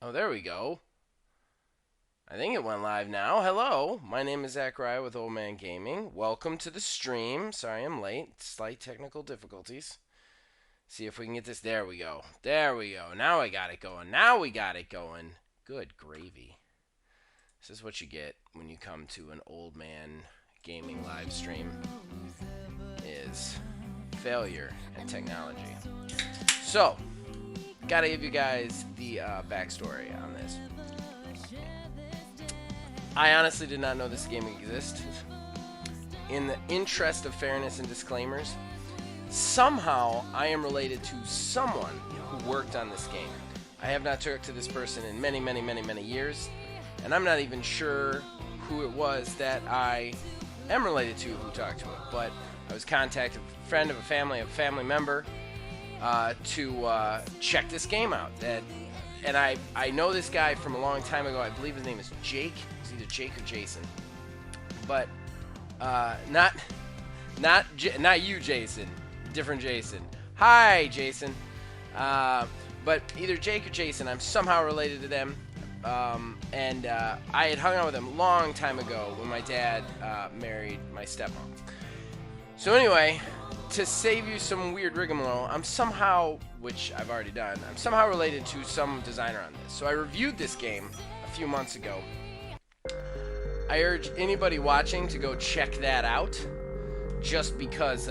Oh, there we go. I think it went live now. Hello, my name is Zachariah with Old Man Gaming. Welcome to the stream. Sorry I'm late. Slight technical difficulties. See if we can get this. There we go. There we go. Now I got it going. Now we got it going. Good gravy. This is what you get when you come to an Old Man Gaming live stream. Is failure and technology. So, gotta give you guys the backstory on this. I honestly did not know this game existed. In the interest of fairness and disclaimers, somehow I am related to someone who worked on this game. I have not talked to this person in many years, and I'm not even sure who it was that I am related to who talked to it, but I was contacted a friend of a family member to check this game out. And I know this guy from a long time ago. I believe his name is Jake. It's either Jake or Jason. But not you, Jason. Different Jason. Hi, Jason. But either Jake or Jason. I'm somehow related to them. And I had hung out with them a long time ago when my dad married my stepmom. So anyway, to save you some weird rigmarole, I'm somehow, which I've already done, I'm somehow related to some designer on this. So I reviewed this game a few months ago. I urge anybody watching to go check that out, just because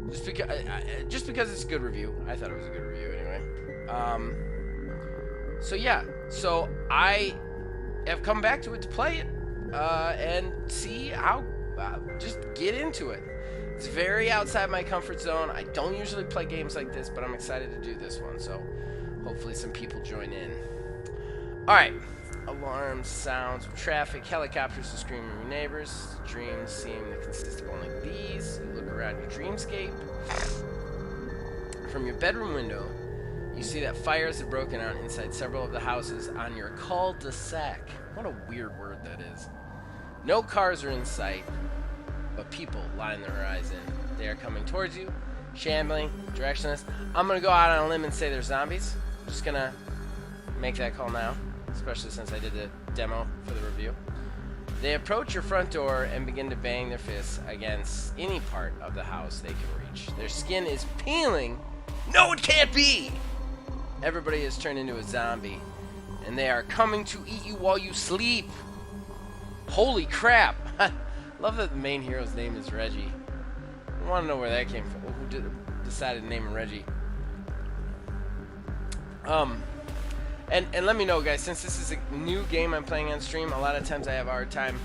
it's a good review. I thought it was a good review anyway. So yeah, so I have come back to it to play it and see how. Just get into it. It's very outside my comfort zone. I don't usually play games like this, but I'm excited to do this one, so hopefully some people join in. Alright. Alarms, sounds of traffic, helicopters and screaming of your neighbors. Dreams seem to consist of only these. You look around your dreamscape. From your bedroom window, you see that fires have broken out inside several of the houses on your cul-de-sac. What a weird word that is. No cars are in sight, but people line the horizon. They are coming towards you, shambling, directionless. I'm going to go out on a limb and say they're zombies. I'm just going to make that call now, especially since I did the demo for the review. They approach your front door and begin to bang their fists against any part of the house they can reach. Their skin is peeling. No, it can't be! Everybody has turned into a zombie, and they are coming to eat you while you sleep. Holy crap! Love that the main hero's name is Reggie. I want to know where that came from. Who decided to name him Reggie? And let me know, guys, since this is a new game I'm playing on stream, a lot of times I have a hard time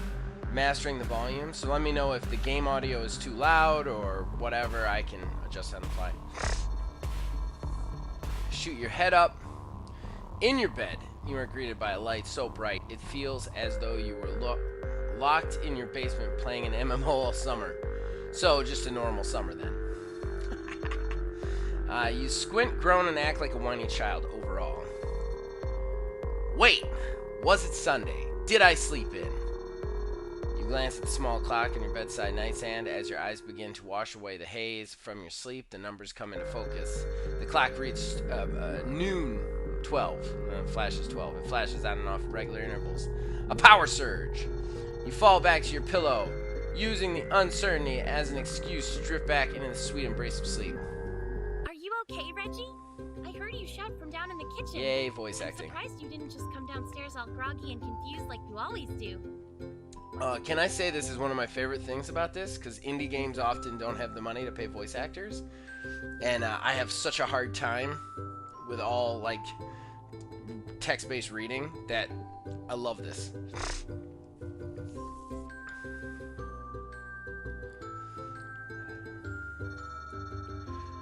mastering the volume. So let me know if the game audio is too loud or whatever. I can adjust on the fly. Shoot your head up. In your bed, you are greeted by a light so bright it feels as though you were locked in your basement playing an MMO all summer. So, just a normal summer then. You squint, groan, and act like a whiny child overall. Wait, was it Sunday? Did I sleep in? You glance at the small clock in your bedside nightstand as your eyes begin to wash away the haze from your sleep. The numbers come into focus. The clock reads noon 12. Flashes 12. It flashes on and off at regular intervals. A power surge. You fall back to your pillow, using the uncertainty as an excuse to drift back into the sweet embrace of sleep. Are you okay, Reggie? I heard you shout from down in the kitchen. Yay, voice acting. I'm surprised you didn't just come downstairs all groggy and confused like you always do. Can I say this is one of my favorite things about this? Because indie games often don't have the money to pay voice actors. And I have such a hard time with all, like, text-based reading that I love this.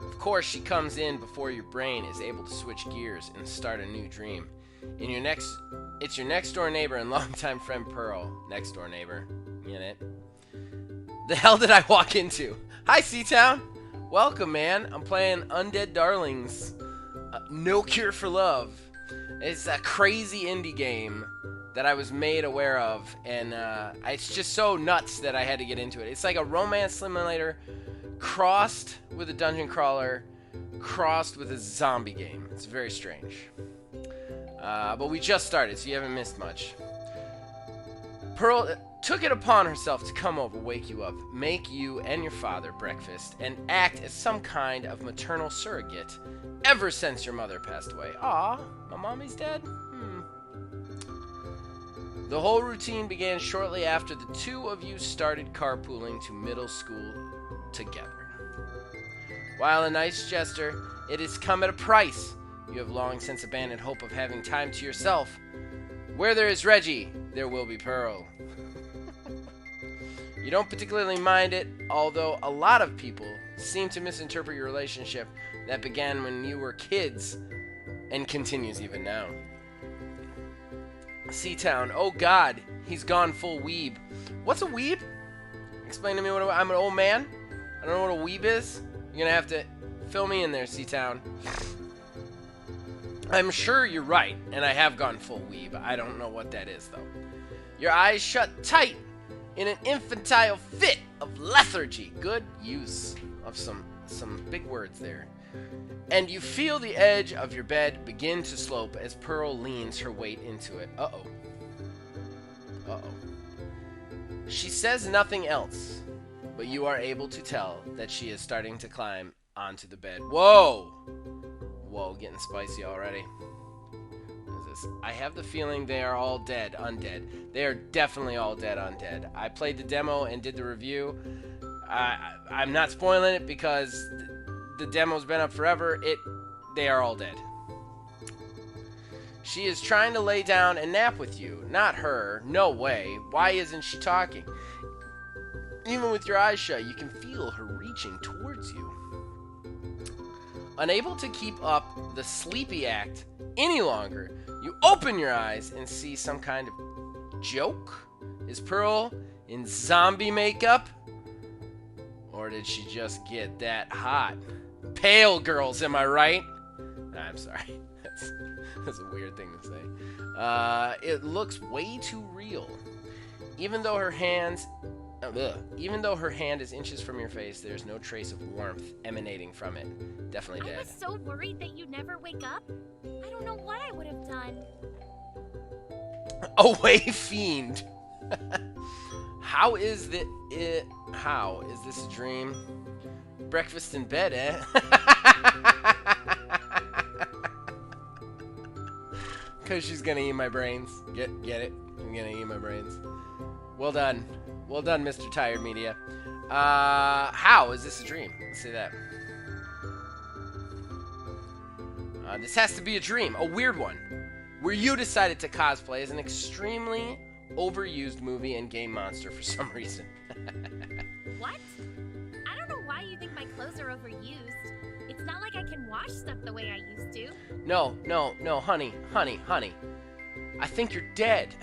Of course, she comes in before your brain is able to switch gears and start a new dream. It's your next door neighbor and longtime friend Pearl. Next door neighbor. Get it? The hell did I walk into? Hi, Seatown. Welcome, man. I'm playing Undead Darlings. No Cure for Love. It's a crazy indie game that I was made aware of, and it's just so nuts that I had to get into it. It's like a romance simulator crossed with a dungeon crawler, crossed with a zombie game. It's very strange. But we just started, so you haven't missed much. Pearl took it upon herself to come over, wake you up, make you and your father breakfast, and act as some kind of maternal surrogate ever since your mother passed away. Aw, my mommy's dead? The whole routine began shortly after the two of you started carpooling to middle school together. While a nice gesture, it has come at a price. You have long since abandoned hope of having time to yourself. Where there is Reggie, there will be Pearl. You don't particularly mind it, although a lot of people seem to misinterpret your relationship that began when you were kids and continues even now. Seatown, oh god, he's gone full weeb. What's a weeb? Explain to me what I'm an old man? I don't know what a weeb is. You're gonna have to fill me in there, Seatown. I'm sure you're right, and I have gone full weeb. I don't know what that is, though. Your eyes shut tight in an infantile fit of lethargy. Good use of some big words there. And you feel the edge of your bed begin to slope as Pearl leans her weight into it. Uh-oh. Uh-oh. She says nothing else, but you are able to tell that she is starting to climb onto the bed. Whoa! Whoa, getting spicy already. What is this? I have the feeling they are all dead, undead. They are definitely all dead, undead. I played the demo and did the review. I'm not spoiling it because the demo's been up forever. They are all dead. She is trying to lay down and nap with you. Not her. No way. Why isn't she talking? Even with your eyes shut, you can feel her reaching towards you. Unable to keep up the sleepy act any longer, you open your eyes and see some kind of joke? Is Pearl in zombie makeup? Or did she just get that hot? Pale girls, am I right? Nah, I'm sorry. That's a weird thing to say. It looks way too real. Even though her hand is inches from your face, there's no trace of warmth emanating from it. Definitely dead. I was so worried that you'd never wake up. I don't know what I would have done. Away, fiend. How is this a dream? Breakfast in bed, eh? Because she's gonna eat my brains. Get it? I'm gonna eat my brains. Well done. Well done, Mr. Tired Media. How is this a dream? Let's say that. This has to be a dream. A weird one. Where you decided to cosplay as an extremely overused movie and game monster for some reason. What? I don't know why you think my clothes are overused. It's not like I can wash stuff the way I used to. No, honey. I think you're dead.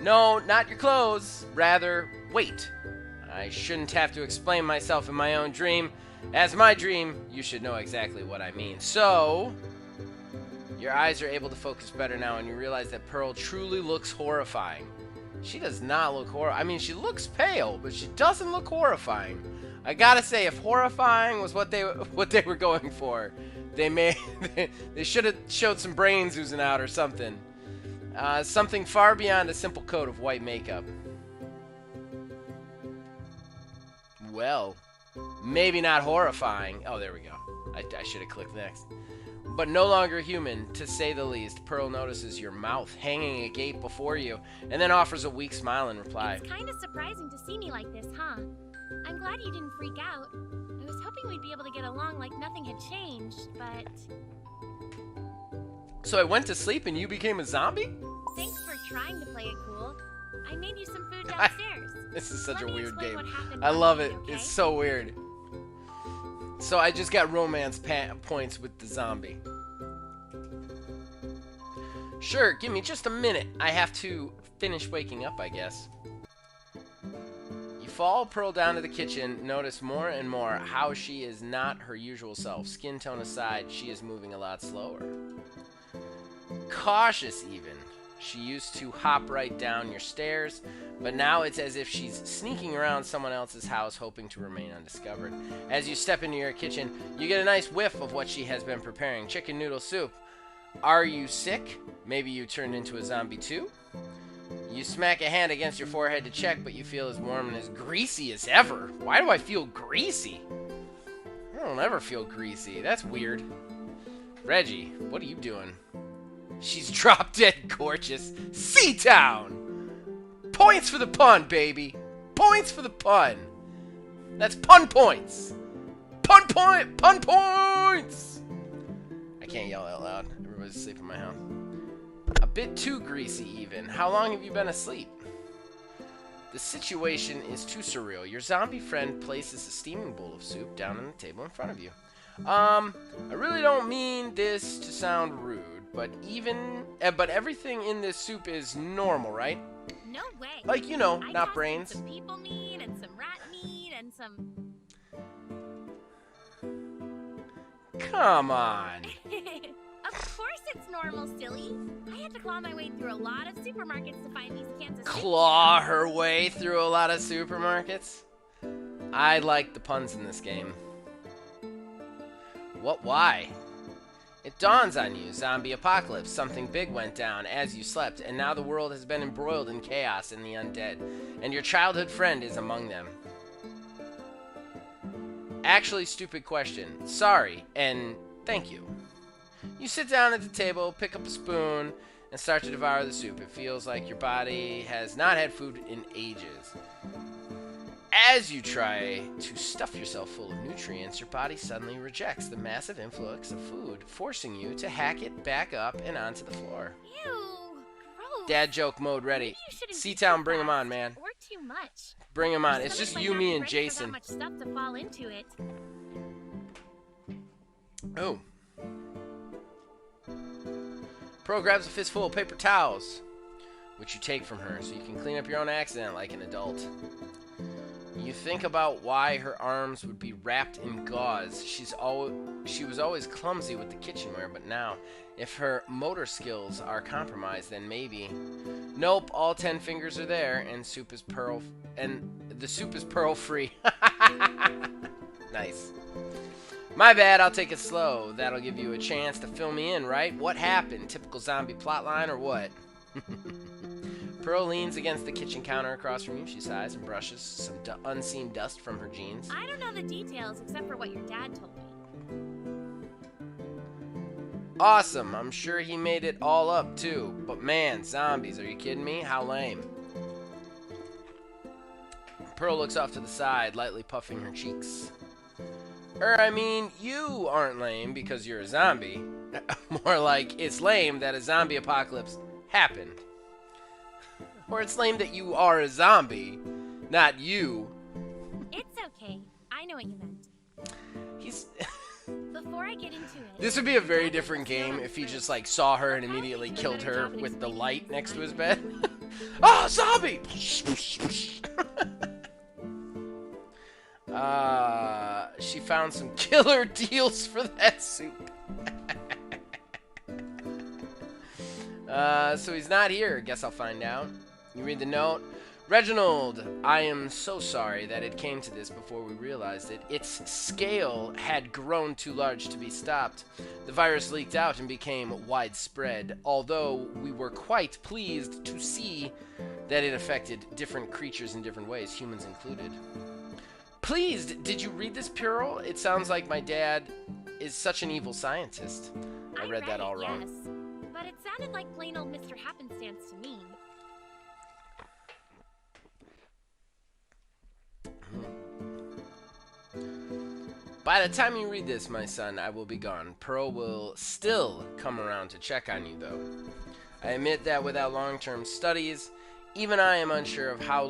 No, not your clothes. Rather, wait. I shouldn't have to explain myself in my own dream. As my dream, you should know exactly what I mean. So, your eyes are able to focus better now, and you realize that Pearl truly looks horrifying. She does not look horrifying. I mean, she looks pale, but she doesn't look horrifying. I gotta say, if horrifying was what they were going for, they should have showed some brains oozing out or something. Something far beyond a simple coat of white makeup. Well, maybe not horrifying. Oh, there we go. I should have clicked next. But no longer human, to say the least. Pearl notices your mouth hanging agape before you, and then offers a weak smile in reply. It's kind of surprising to see me like this, huh? I'm glad you didn't freak out. I was hoping we'd be able to get along like nothing had changed, but... So I went to sleep and you became a zombie? Thanks for trying to play it cool. I made you some food downstairs. This is such a weird game. Happened I love it. okay? It's so weird. So I just got romance points with the zombie. Sure, give me just a minute. I have to finish waking up, I guess. You follow Pearl down to the kitchen, notice more and more how she is not her usual self. Skin tone aside, she is moving a lot slower. Cautious even. She used to hop right down your stairs, but now it's as if she's sneaking around someone else's house hoping to remain undiscovered. As you step into your kitchen, you get a nice whiff of what she has been preparing. Chicken noodle soup. Are you sick? Maybe you turned into a zombie too? You smack a hand against your forehead to check, but you feel as warm and as greasy as ever. Why do I feel greasy? I don't ever feel greasy. That's weird. Reggie, what are you doing? She's drop dead gorgeous. Sea-Town! Points for the pun, baby. Points for the pun. That's pun points. Pun points! I can't yell out loud. Everybody's asleep in my house. A bit too greasy, even. How long have you been asleep? The situation is too surreal. Your zombie friend places a steaming bowl of soup down on the table in front of you. I really don't mean this to sound rude, but everything in this soup is normal, right? No way. Like, you know, I not tossed brains. Some people meat and some rat meat and some. Come on. Of course it's normal, silly. I had to claw my way through a lot of supermarkets to find these cans of soup. Claw her way through a lot of supermarkets? I like the puns in this game. What? Why? It dawns on you, zombie apocalypse. Something big went down as you slept, and now the world has been embroiled in chaos and the undead, and your childhood friend is among them. Actually, stupid question. Sorry, and thank you. You sit down at the table, pick up a spoon, and start to devour the soup. It feels like your body has not had food in ages. As you try to stuff yourself full of nutrients, your body suddenly rejects the massive influx of food, forcing you to hack it back up and onto the floor. Ew, gross. Dad joke mode ready. Sea-Town, bring him on, man. Or too much. Bring him on. It's Stomach just might you, not me, be and ready for Jason. that much stuff to fall into it. Oh. Pro grabs a fistful of paper towels, which you take from her so you can clean up your own accident like an adult. You think about why her arms would be wrapped in gauze. She was always clumsy with the kitchenware, but now, if her motor skills are compromised, then maybe. Nope, all 10 fingers are there, and the soup is pearl free. Nice. My bad, I'll take it slow. That'll give you a chance to fill me in, right? What happened? Typical zombie plotline or what? Pearl leans against the kitchen counter across from you. She sighs and brushes some unseen dust from her jeans. I don't know the details except for what your dad told me. Awesome. I'm sure he made it all up, too. But man, zombies, are you kidding me? How lame. Pearl looks off to the side, lightly puffing her cheeks. I mean, you aren't lame because you're a zombie. More like, it's lame that a zombie apocalypse happened. Or it's lame that you are a zombie, not you. It's okay. I know what you meant. He's... Before I get into it... This would be a very different game if he just, like, saw her and immediately killed her with the light next to his bed. Ah, zombie! She found some killer deals for that soup. So he's not here. Guess I'll find out. You read the note. Reginald, I am so sorry that it came to this before we realized it. Its scale had grown too large to be stopped. The virus leaked out and became widespread, although we were quite pleased to see that it affected different creatures in different ways, humans included. Pleased? Did you read this, Pearl? It sounds like my dad is such an evil scientist. I read that all wrong. Yes, but it sounded like plain old Mr. Happenstance to me. By the time you read this, my son, I will be gone. Pearl will still come around to check on you, though. I admit that without long-term studies, even I am unsure of how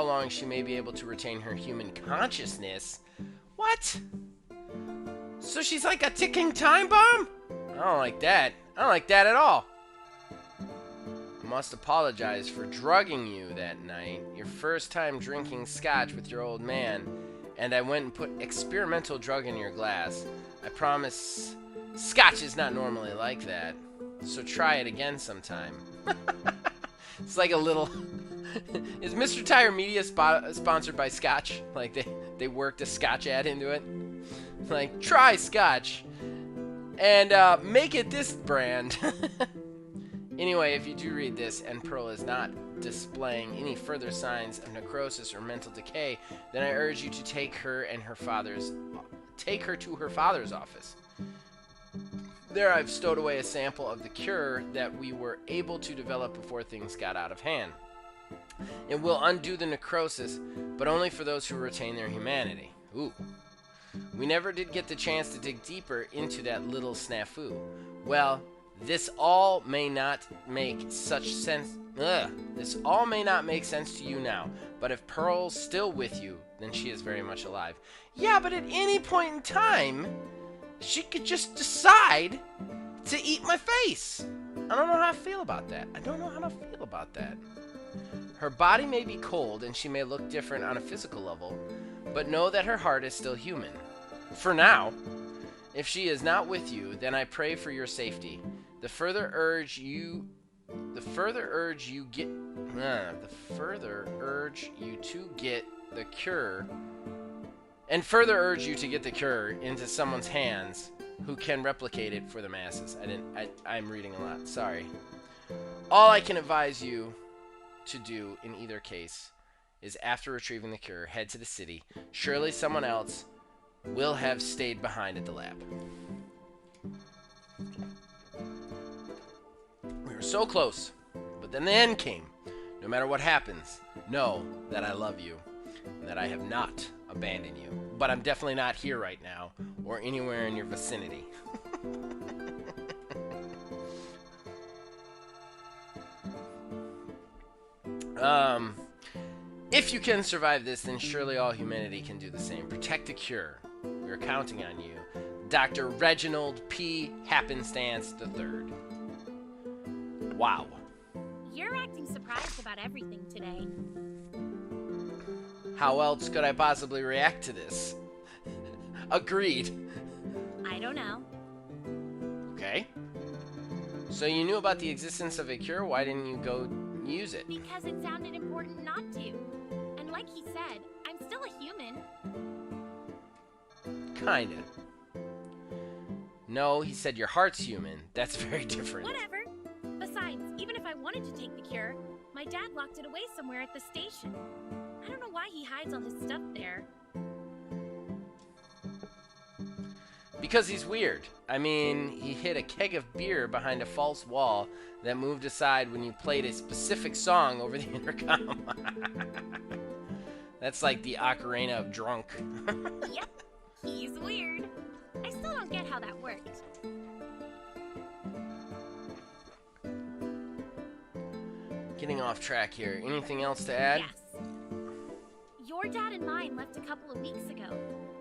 long she may be able to retain her human consciousness. What? So she's like a ticking time bomb? I don't like that. I don't like that at all. I must apologize for drugging you that night. Your first time drinking scotch with your old man, and I went and put experimental drug in your glass. I promise scotch is not normally like that. So try it again sometime. It's like a little... Is Mr. Tire Media sponsored by Scotch? Like they worked a Scotch ad into it? Like, try Scotch. And make it this brand. Anyway, if you do read this and Pearl is not displaying any further signs of necrosis or mental decay, then I urge you to take her to her father's office. There I've stowed away a sample of the cure that we were able to develop before things got out of hand. It will undo the necrosis, but only for those who retain their humanity. Ooh. We never did get the chance to dig deeper into that little snafu. Well, this all may not make such sense. This all may not make sense to you now, but if Pearl's still with you, then she is very much alive. Yeah, but at any point in time, she could just decide to eat my face. I don't know how I feel about that. Her body may be cold and she may look different on a physical level, but know that her heart is still human. For now. If she is not with you, then I pray for your safety. The further urge you to get the cure into someone's hands who can replicate it for the masses. I'm reading a lot, sorry. All I can advise you to do in either case is after retrieving the cure, head to the city. Surely someone else will have stayed behind at the lab. We were so close, but then the end came. No matter what happens, know that I love you and that I have not abandoned you. But I'm definitely not here right now or anywhere in your vicinity. If you can survive this, then surely all humanity can do the same. Protect the cure. We are counting on you. Dr. Reginald P. Happenstance III. Wow. You're acting surprised about everything today. How else could I possibly react to this? Agreed. I don't know. Okay. So you knew about the existence of a cure, why didn't you go use it? Because it sounded important not to. And like he said, I'm still a human. Kinda. No, he said your heart's human. That's very different. Whatever. Besides, even if I wanted to take the cure, my dad locked it away somewhere at the station. I don't know why he hides all his stuff there. Because he's weird. I mean, he hid a keg of beer behind a false wall that moved aside when you played a specific song over the intercom. That's like the ocarina of drunk. Yep, he's weird. I still don't get how that worked. Getting off track here. Anything else to add? Yes. Your dad and mine left a couple of weeks ago.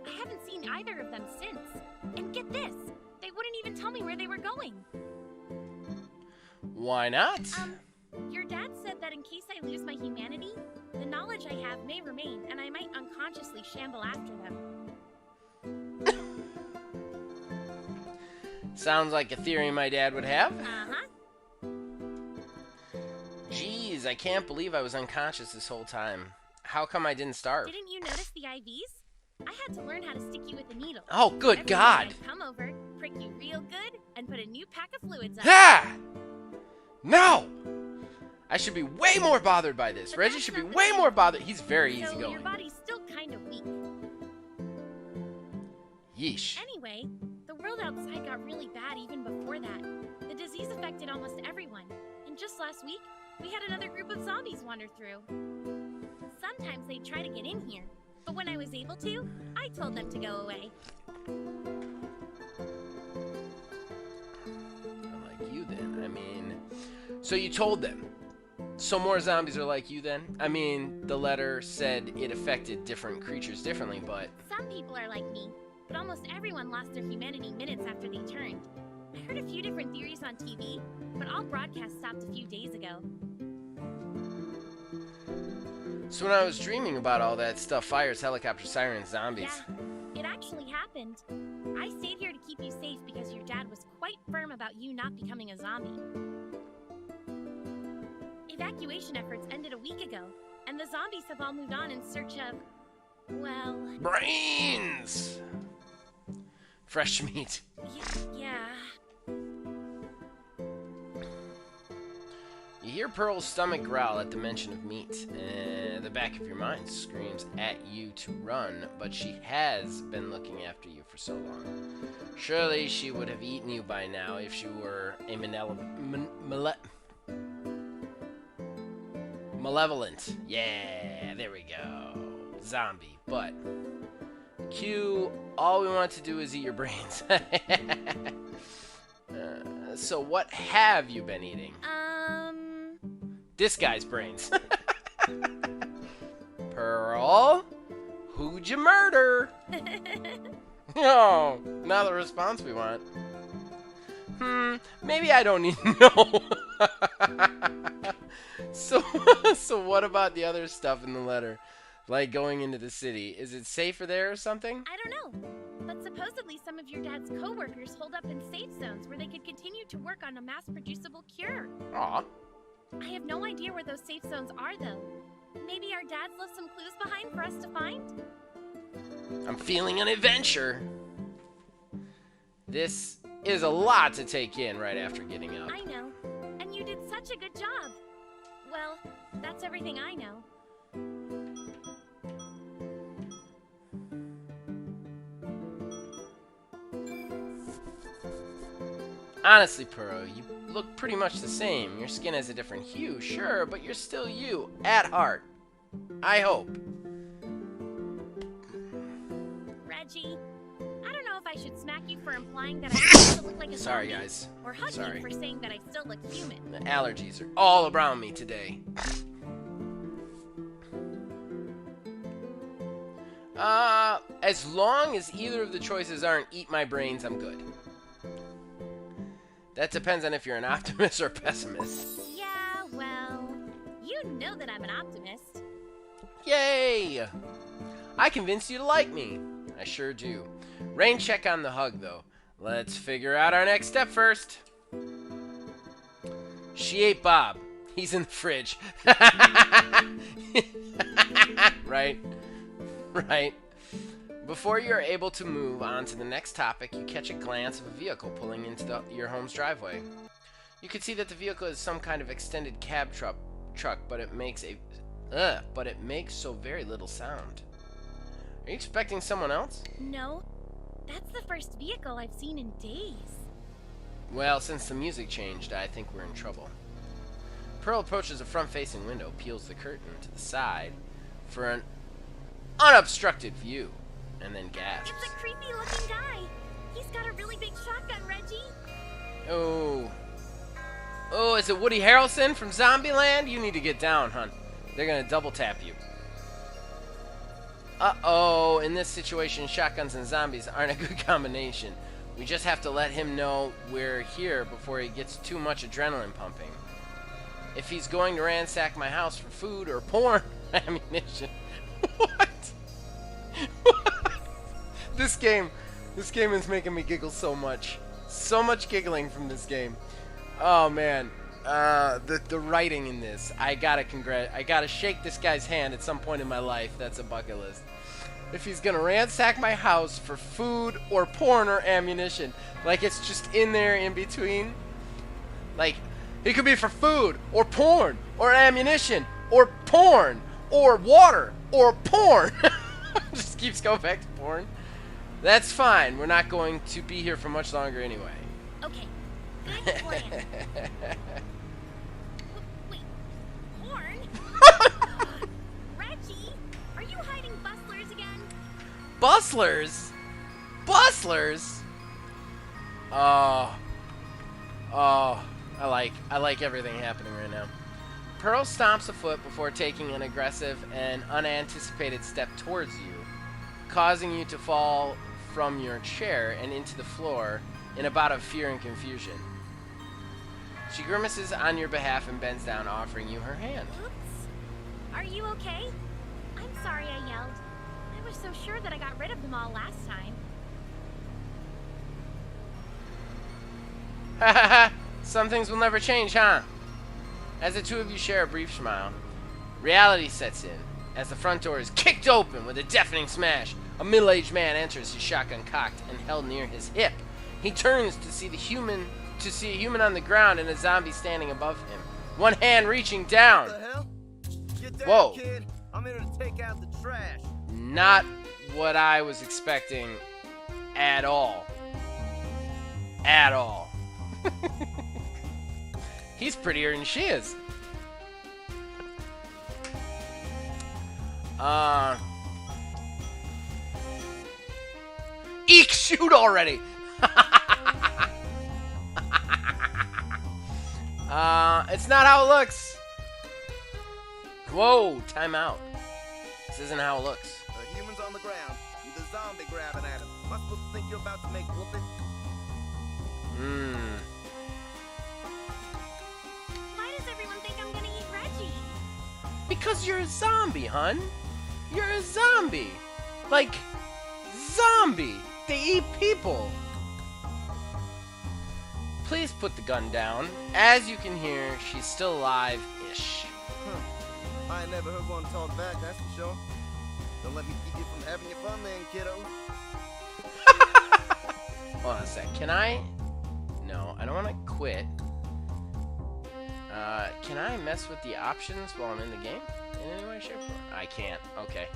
I haven't seen either of them since. And get this, they wouldn't even tell me where they were going. Why not? Your dad said that in case I lose my humanity, the knowledge I have may remain, and I might unconsciously shamble after them. Sounds like a theory my dad would have. Uh-huh. Jeez, I can't believe I was unconscious this whole time. How come I didn't starve? Didn't you notice the IVs? I had to learn how to stick you with a needle. Oh, good Every God! time I'd come over, prick you real good, and put a new pack of fluids on. Ah! No! I should be way more bothered by this. But Reggie that's should be not the way thing. more bothered. He's very So your easygoing. body's still kind of weak. Yeesh. Anyway, the world outside got really bad even before that. The disease affected almost everyone. And just last week, we had another group of zombies wander through. Sometimes they'd try to get in here. But when I was able to, I told them to go away. Like you then. I mean, so you told them. So more zombies are like you then? I mean, the letter said it affected different creatures differently, but... Some people are like me, but almost everyone lost their humanity minutes after they turned. I heard a few different theories on TV, but all broadcasts stopped a few days ago. So when I was dreaming about all that stuff, fires, helicopters, sirens, zombies... Yeah, it actually happened. I stayed here to keep you safe because your dad was quite firm about you not becoming a zombie. Evacuation efforts ended a week ago, and the zombies have all moved on in search of, well... brains! Fresh meat. Yeah. hear Pearl's stomach growl at the mention of meat. The back of your mind screams at you to run, but she has been looking after you for so long. Surely she would have eaten you by now if she were a malevolent. Yeah, there we go. Zombie, but Q, all we want to do is eat your brains. So what have you been eating? This guy's brains. Pearl, who'd you murder? Oh, not the response we want. Maybe I don't need to know. So what about the other stuff in the letter? Like going into the city. Is it safer there or something? I don't know. But supposedly some of your dad's co-workers hold up in safe zones where they could continue to work on a mass-producible cure. Aw. I have no idea where those safe zones are, though. Maybe our dads left some clues behind for us to find? I'm feeling an adventure. This is a lot to take in right after getting up. I know. And you did such a good job. Well, that's everything I know. Honestly, Pearl, you look pretty much the same. Your skin has a different hue, sure, but you're still you, at heart. I hope. Reggie, I don't know if I should smack you for implying that I still look like a Sorry, zombie, guys. or hug Sorry. you for saying that I still look human. The allergies are all around me today. As long as either of the choices aren't eat my brains, I'm good. That depends on if you're an optimist or pessimist. Yeah, well, you know that I'm an optimist. Yay! I convinced you to like me. I sure do. Rain check on the hug, though. Let's figure out our next step first. She ate Bob. He's in the fridge. Right? Right. Before you're able to move on to the next topic, you catch a glance of a vehicle pulling into your home's driveway. You can see that the vehicle is some kind of extended cab truck, but it makes so very little sound. Are you expecting someone else? No, that's the first vehicle I've seen in days. Well, since the music changed, I think we're in trouble. Pearl approaches a front-facing window, peels the curtain to the side for an unobstructed view, and then gasps. It's a creepy-looking guy. He's got a really big shotgun, Reggie. Oh, is it Woody Harrelson from Zombieland? You need to get down, hon. They're gonna double tap you. Uh-oh, in this situation, shotguns and zombies aren't a good combination. We just have to let him know we're here before he gets too much adrenaline pumping. If he's going to ransack my house for food or porn ammunition. What? This game is making me giggle so much. So much giggling from this game. Oh man. The writing in this. I gotta shake this guy's hand at some point in my life. That's a bucket list. If he's gonna ransack my house for food or porn or ammunition. Like it's just in there in between. Like, it could be for food or porn or ammunition or porn or water or porn. Just keeps going back to porn. That's fine. We're not going to be here for much longer anyway. Okay, good plan. Wait, porn? Reggie, are you hiding bustlers again? Bustlers? Bustlers? Oh, I like everything happening right now. Pearl stomps a foot before taking an aggressive and unanticipated step towards you, causing you to fall from your chair and into the floor in a bout of fear and confusion. She grimaces on your behalf and bends down, offering you her hand. Oops. Are you okay? I'm sorry I yelled. I was so sure that I got rid of them all last time. Ha ha ha! Some things will never change, huh? As the two of you share a brief smile, reality sets in. As the front door is kicked open with a deafening smash, a middle-aged man enters, his shotgun cocked and held near his hip. He turns to see a human on the ground and a zombie standing above him. One hand reaching down. What the hell? Get down, Whoa. kid. I'm here to take out the trash. Not what I was expecting at all. At all. He's prettier than she is. Eek, shoot already. It's not how it looks. Whoa, time out. This isn't how it looks. Humans on the ground with a zombie grabbing at him. Am I supposed to think you're about to make whooping? Why does everyone think I'm gonna eat Reggie? Because you're a zombie, hun. You're a zombie. Like, zombie. They eat people. Please put the gun down. As you can hear, she's still alive-ish. I ain't never heard one talk back, that's for sure. Don't let me keep you from having your fun then, kiddo. Hold on a sec. Can I? No, I don't want to quit. Can I mess with the options while I'm in the game? In any way, shape, or form? I can't. Okay.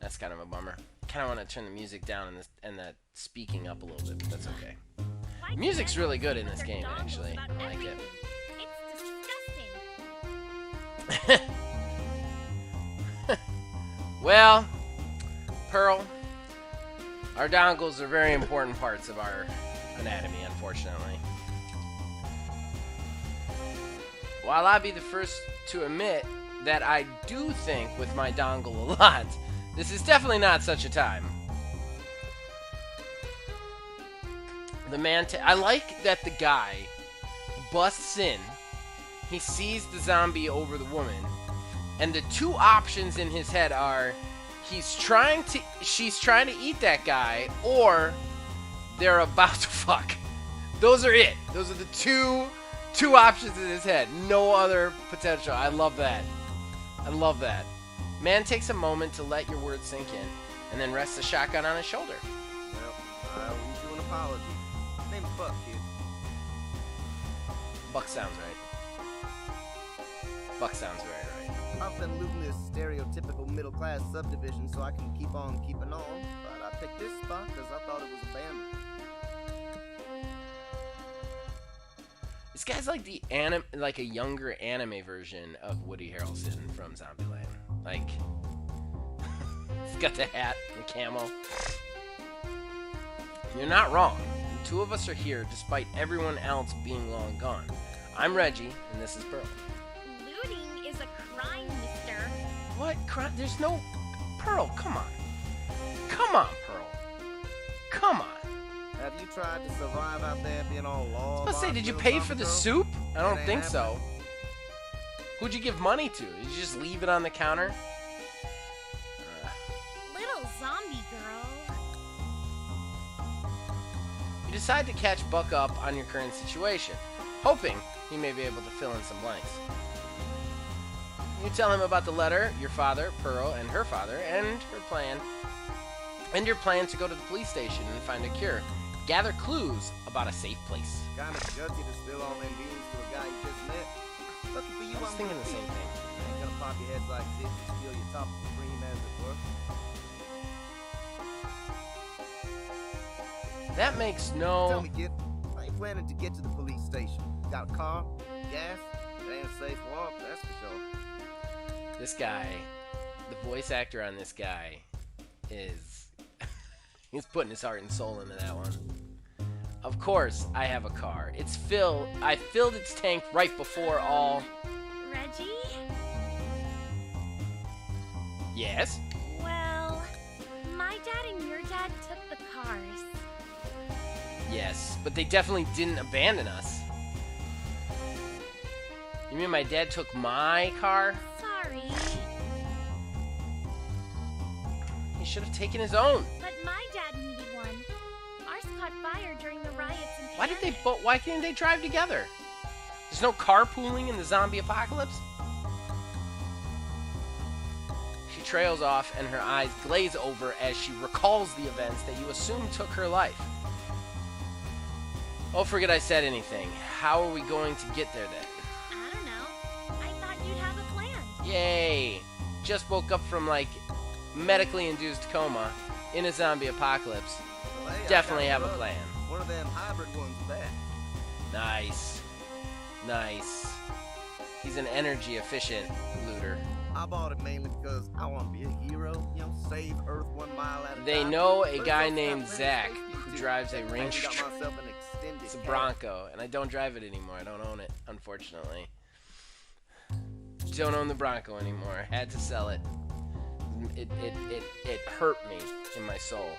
That's kind of a bummer. Kind of want to turn the music down and the speaking up a little bit, but that's okay. Why do Music's men really good in put this their game, dongles actually. about I like it. everything? It's disgusting. Well, Pearl, our dongles are very important parts of our anatomy, unfortunately. While I'll be the first to admit that I do think with my dongle a lot, this is definitely not such a time. The man, I like that the guy busts in, he sees the zombie over the woman, and the two options in his head are she's trying to eat that guy, or they're about to fuck. Those are it. Those are the two options in his head. No other potential. I love that. I love that. Man takes a moment to let your words sink in, and then rests the shotgun on his shoulder. Well, I owe you an apology. Name is Buck, kid. Buck sounds right. Buck sounds very right. I've been looting this stereotypical middle-class subdivision so I can keep on keeping on, but I picked this spot because I thought it was abandoned. This guy's like like a younger anime version of Woody Harrelson from Zombieland. Like, he's got the hat, the camo. You're not wrong. The two of us are here despite everyone else being long gone. I'm Reggie, and this is Pearl. Looting is a crime, mister. What crime? There's no... Pearl, come on. Come on, Pearl. Come on. Have you tried to survive out there being all law? I was about to say, did you pay for the soup? I don't think happening. so. Who'd you give money to? Did you just leave it on the counter? Little zombie girl. You decide to catch Buck up on your current situation, hoping he may be able to fill in some blanks. You tell him about the letter, your father, Pearl, and her father, and her plan, and your plan to go to the police station and find a cure. Gather clues about a safe place. Kinda gutsy to spill all them beans to a guy you just met. Lucky for you, I was I'm thinking the same thing. ain't gonna pop your heads like this and steal your top of the cream, as it were. That makes Tell no... me, kid, how you planning to get to the police station? Got a car? Gas? It ain't a safe walk, that's for sure. This guy, the voice actor on this guy is... he's putting his heart and soul into that one. Of course, I have a car. It's filled. I filled its tank right before all... Reggie? Yes? Well, my dad and your dad took the cars. Yes, but they definitely didn't abandon us. You mean my dad took my car? Sorry. He should have taken his own. But my dad needed one. Ours caught fire during the riots in Why did they Canada. why can't they drive together? There's no carpooling in the zombie apocalypse? She trails off and her eyes glaze over as she recalls the events that you assume took her life. Oh, forget I said anything. How are we going to get there then? I don't know. Yay! Just woke up from, like, medically induced coma in a zombie apocalypse. Well, hey, Definitely I got have a drugs. plan. One of them hybrid ones with that. Nice. Nice. He's an energy efficient looter. I bought it mainly because I want to be a hero, you know, save Earth 1 mile at a They time. know a But guy it's also named got plenty of Zach space for who you, drives a too. range I got truck. myself an extended It's a cab. Bronco, and I don't drive it anymore. I don't own it, unfortunately. Don't own the Bronco anymore. Had to sell it. It hurt me in my soul.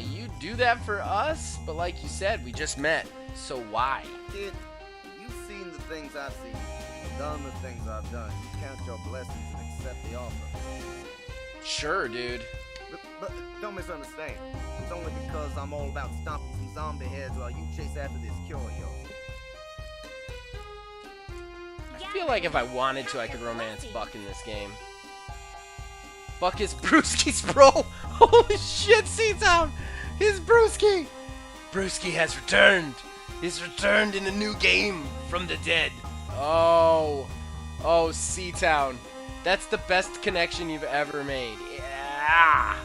You do that for us, but like you said, we just met. So why? Kid, you've seen the things I've seen, done the things I've done. You count your blessings and accept the offer. Sure, dude. But don't misunderstand. It's only because I'm all about stomping some zombie heads while you chase after this cure of yours. I feel like if I wanted to, I could romance Buck in this game. Buck is Brewski's bro. Holy shit, C-Town. He's Brewski. Brewski has returned. He's returned in a new game from the dead. Oh. Oh, C-Town. That's the best connection you've ever made. Yeah.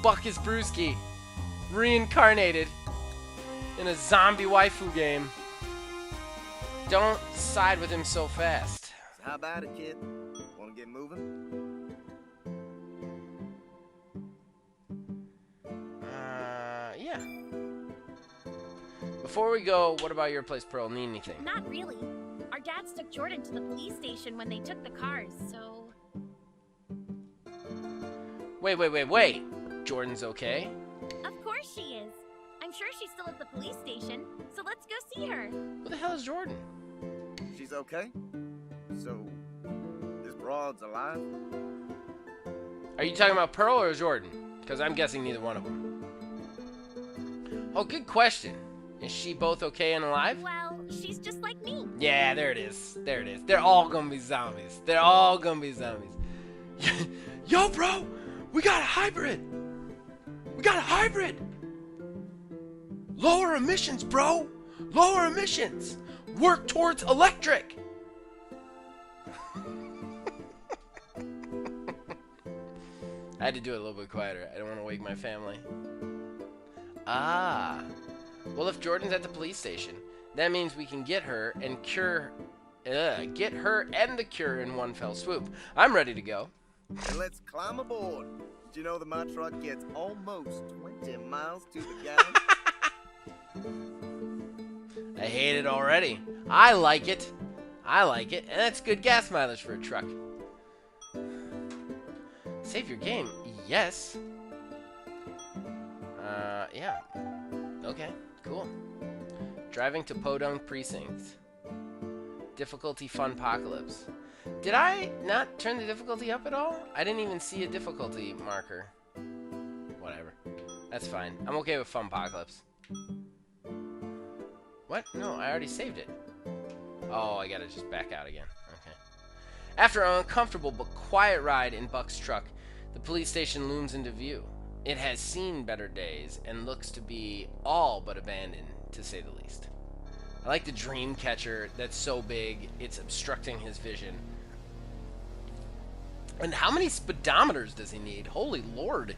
Buck is Brewski. Reincarnated in a zombie waifu game. Don't side with him so fast. So how about it, kid? Wanna get moving? Yeah. Before we go, what about your place, Pearl? Need anything? Not really. Our dads took Jordan to the police station when they took the cars, so... Wait. Jordan's okay? Of course she is. I'm sure she's still at the police station, so let's go see her. Who the hell is Jordan? She's okay? So, this broad's alive? Are you talking about Pearl or Jordan? Because I'm guessing neither one of them. Oh, good question. Is she both okay and alive? Well, she's just like me. Yeah, there it is. There it is. They're all gonna be zombies. They're all gonna be zombies. Yo, bro! We got a hybrid! We got a hybrid! Lower emissions, bro! Lower emissions! Work towards electric! I had to do it a little bit quieter. I don't want to wake my family. Ah. Well, if Jordan's at the police station, that means we can get her and cure... get her and the cure in one fell swoop. I'm ready to go. And let's climb aboard. Did you know that my truck gets almost 20 miles to the gallon? I hate it already. I like it. I like it. And that's good gas mileage for a truck. Save your game. Yes. Yeah. Okay, cool. Driving to Podunk Precinct. Difficulty Funpocalypse. Did I not turn the difficulty up at all? I didn't even see a difficulty marker. Whatever. That's fine. I'm okay with Funpocalypse. What? No, I already saved it. Oh, I gotta just back out again. Okay. After an uncomfortable but quiet ride in Buck's truck, the police station looms into view. It has seen better days and looks to be all but abandoned, to say the least. I like the dream catcher that's so big it's obstructing his vision. And how many speedometers does he need? Holy Lord.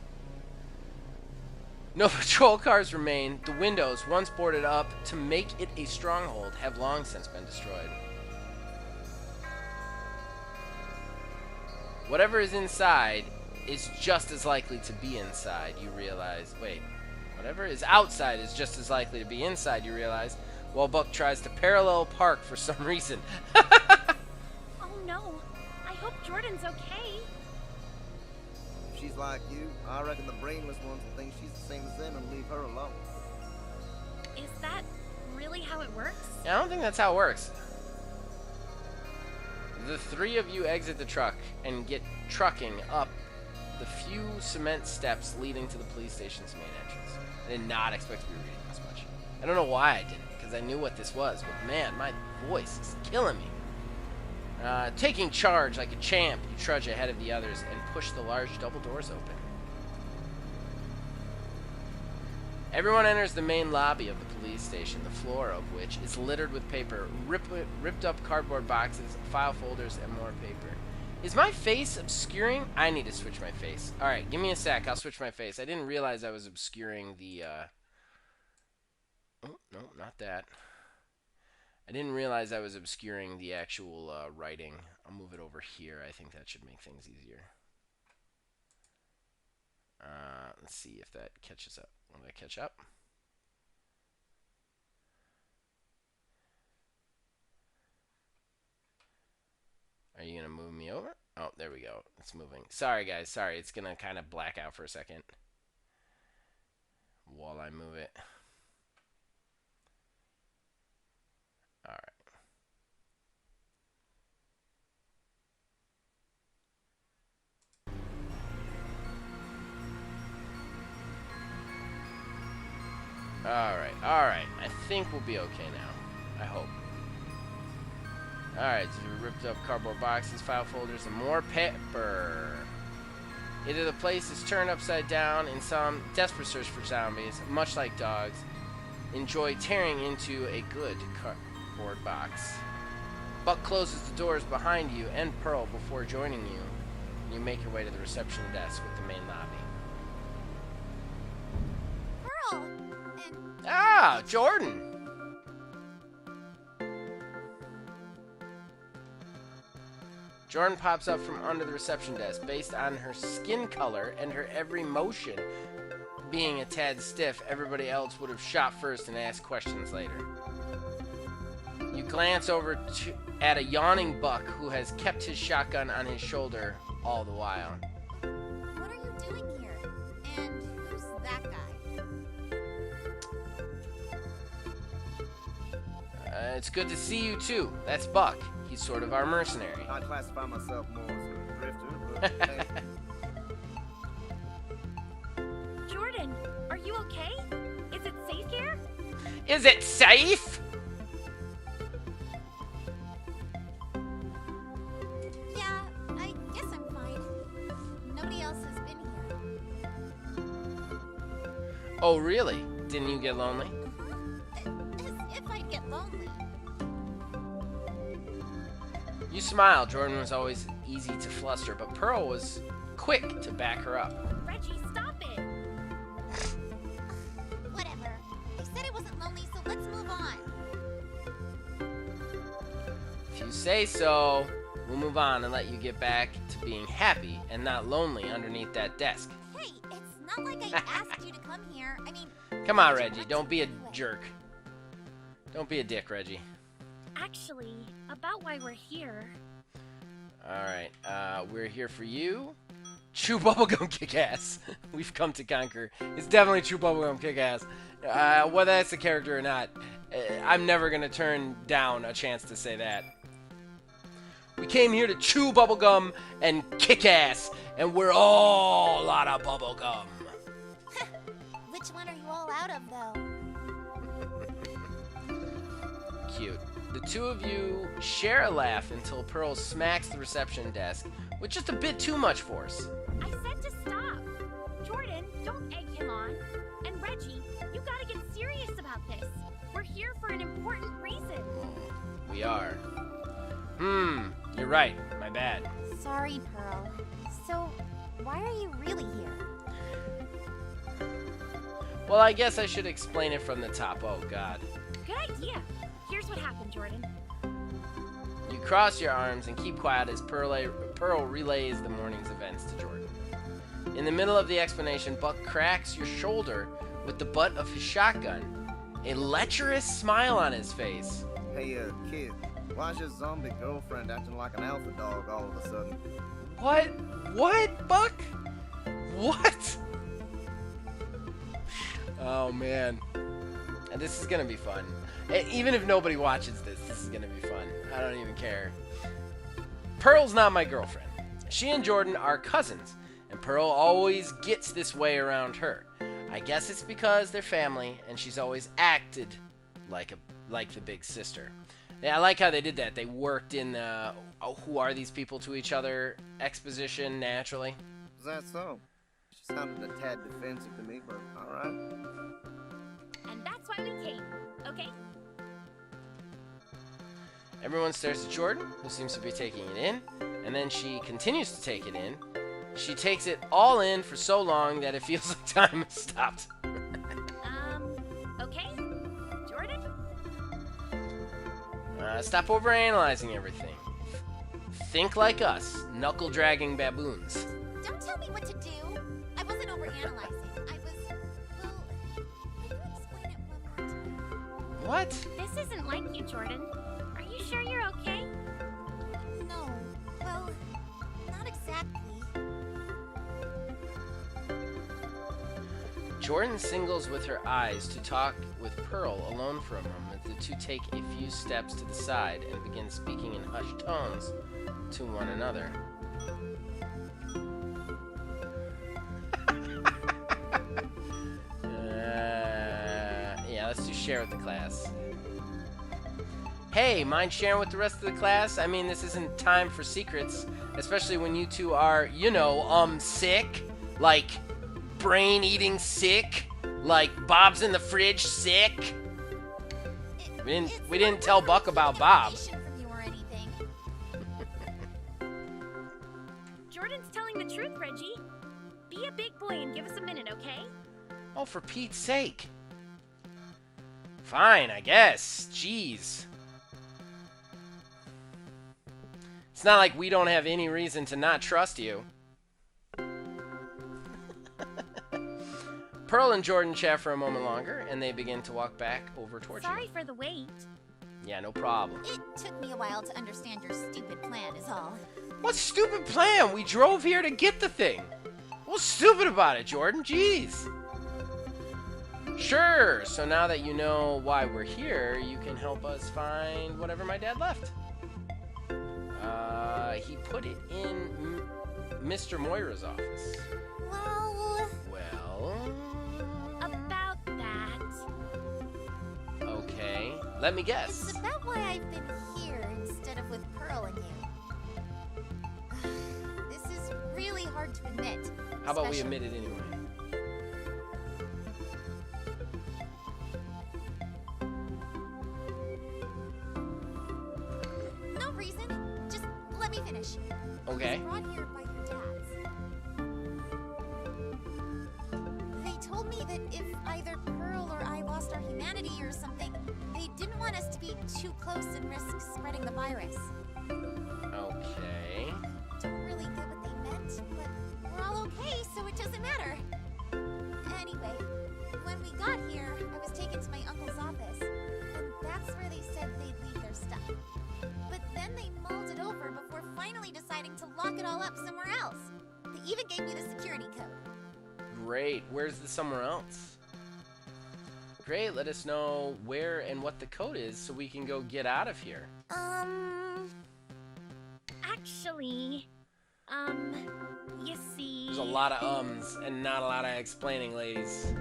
No patrol cars remain. The windows, once boarded up to make it a stronghold, have long since been destroyed. Whatever is inside is just as likely to be inside, you realize. Wait, whatever is outside is just as likely to be inside, you realize, while Buck tries to parallel park for some reason. Oh no, I hope Jordan's okay. If she's like you, I reckon the brainless ones will think she's the same as them and leave her alone. Is that really how it works? Yeah, I don't think that's how it works. The three of you exit the truck and get trucking up the few cement steps leading to the police station's main entrance. I did not expect to be reading this much. I don't know why I didn't, because I knew what this was, but man, my voice is killing me. Taking charge like a champ, you trudge ahead of the others and push the large double doors open. Everyone enters the main lobby of the police station, the floor of which is littered with paper, ripped up cardboard boxes, file folders, and more paper. Is my face obscuring? I need to switch my face. Alright, give me a sec. I'll switch my face. I didn't realize I was obscuring the, Oh, no, not that. I didn't realize I was obscuring the actual writing. I'll move it over here. I think that should make things easier. Let's see if that catches up. Will that catch up? Are you going to move me over? Oh, there we go. It's moving. Sorry, guys. Sorry. It's going to kind of black out for a second while I move it. All right. Alright. I think we'll be okay now. I hope. Alright, so we ripped up cardboard boxes, file folders, and more paper. Either the place is turned upside down in some desperate search for zombies, much like dogs, enjoy tearing into a good cardboard box. Buck closes the doors behind you and Pearl before joining you. You make your way to the reception desk with the main lobby. Pearl! Ah, Jordan! Jordan pops up from under the reception desk. Based on her skin color and her every motion being a tad stiff, everybody else would have shot first and asked questions later. You glance over at a yawning Buck who has kept his shotgun on his shoulder all the while. What are you doing here? And who's that guy? It's good to see you too. That's Buck. He's sort of our mercenary. I classify myself more as a drifter, but hey. Jordan, are you okay? Is it safe here? Is it safe? Yeah, I guess I'm fine. Nobody else has been here. Oh, really? Didn't you get lonely? As if I'd get lonely. You smile. Jordan was always easy to fluster, but Pearl was quick to back her up. Reggie, stop it! Whatever. I said I wasn't lonely, so let's move on. If you say so, we'll move on and let you get back to being happy and not lonely underneath that desk. Hey, it's not like I asked you to come here. I mean... Come on, Reggie. Don't be a jerk. Don't be a dick, Reggie. Actually, about why we're here... Alright, we're here for you. Chew Bubblegum Kick-Ass. We've come to conquer. It's definitely Chew Bubblegum Kick-Ass. Whether that's the character or not, I'm never gonna turn down a chance to say that. We came here to chew bubblegum and kick ass, and we're all out of bubblegum. Which one are you all out of, though? Cute. The two of you share a laugh until Pearl smacks the reception desk with just a bit too much force. I said to stop. Jordan, don't egg him on. And Reggie, you gotta get serious about this. We're here for an important reason. We are. You're right. My bad. Sorry, Pearl. So, why are you really here? Well, I guess I should explain it from the top. Oh, God. Good idea. Here's what happened, Jordan. You cross your arms and keep quiet as Pearl relays the morning's events to Jordan. In the middle of the explanation, Buck cracks your shoulder with the butt of his shotgun, a lecherous smile on his face. Hey, kid, why's your zombie girlfriend acting like an alpha dog all of a sudden? What? What, Buck? What? Oh, man. And this is gonna be fun. Even if nobody watches this, this is gonna be fun. I don't even care. Pearl's not my girlfriend. She and Jordan are cousins, and Pearl always gets this way around her. I guess it's because they're family, and she's always acted like the big sister. Yeah, I like how they did that. They worked in the who are these people to each other exposition naturally. Is that so? She sounded a tad defensive to me, but alright. why we came, okay? Everyone stares at Jordan, who seems to be taking it in, and then she continues to take it in. She takes it all in for so long that it feels like time has stopped. Okay? Jordan? Stop overanalyzing everything. Think like us, knuckle-dragging baboons. Don't tell me what to do. I wasn't overanalyzing. I was... Well, can you explain it one more time? What? This isn't like you, Jordan. Are you sure you're okay? No. Well, not exactly. Jordan singles with her eyes to talk with Pearl alone for a moment. The two take a few steps to the side and begin speaking in hushed tones to one another. Yeah, let's do share with the class. Hey, mind sharing with the rest of the class? I mean, this isn't time for secrets, especially when you two are, you know, sick, like brain-eating sick, like Bob's in the fridge sick. We didn't tell Buck about Bob. From you or anything. Jordan's telling the truth, Reggie. Be a big boy and give us a minute, okay? Oh, for Pete's sake. Fine, I guess. Jeez. It's not like we don't have any reason to not trust you. Pearl and Jordan chat for a moment longer, and they begin to walk back over towards Sorry you. for the wait. Yeah, no problem. It took me a while to understand your stupid plan, is all. What stupid plan? We drove here to get the thing. What's stupid about it, Jordan? Jeez. Sure, so now that you know why we're here, you can help us find whatever my dad left. He put it in Mr. Moira's office. Well... About that. Okay, let me guess. It's about why I've been here instead of with Pearl and you. This is really hard to admit. How about we especially- admit it anyway? No reason. Just let me finish. Okay. I was brought here by your dads. They told me that if either Pearl or I lost our humanity or something, they didn't want us to be too close and risk spreading the virus. Okay. Don't really get what they meant, but we're all okay, so it doesn't matter. Anyway, when we got here, I was taken to my uncle's office, and that's where they said they'd leave their stuff. But then they mulled it over before finally deciding to lock it all up somewhere else. They even gave me the security code. Great. Where's the somewhere else? Great. Let us know where and what the code is so we can go get out of here. Actually, you see... There's a lot of ums and not a lot of explaining, ladies.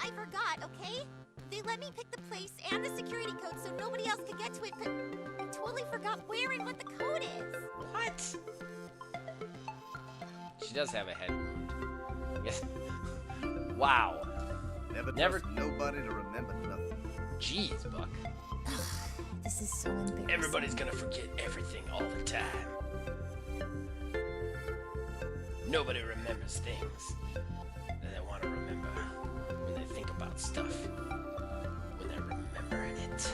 I forgot, okay? They let me pick the place and the security code so nobody else could get to it, but I totally forgot where and what the code is. What? She does have a head wound. Yes. Wow. Never trust nobody to remember nothing. Jeez, Buck. This is so embarrassing. Everybody's gonna forget everything all the time. Nobody remembers things that they want to remember when they think about stuff. When they're remembering it.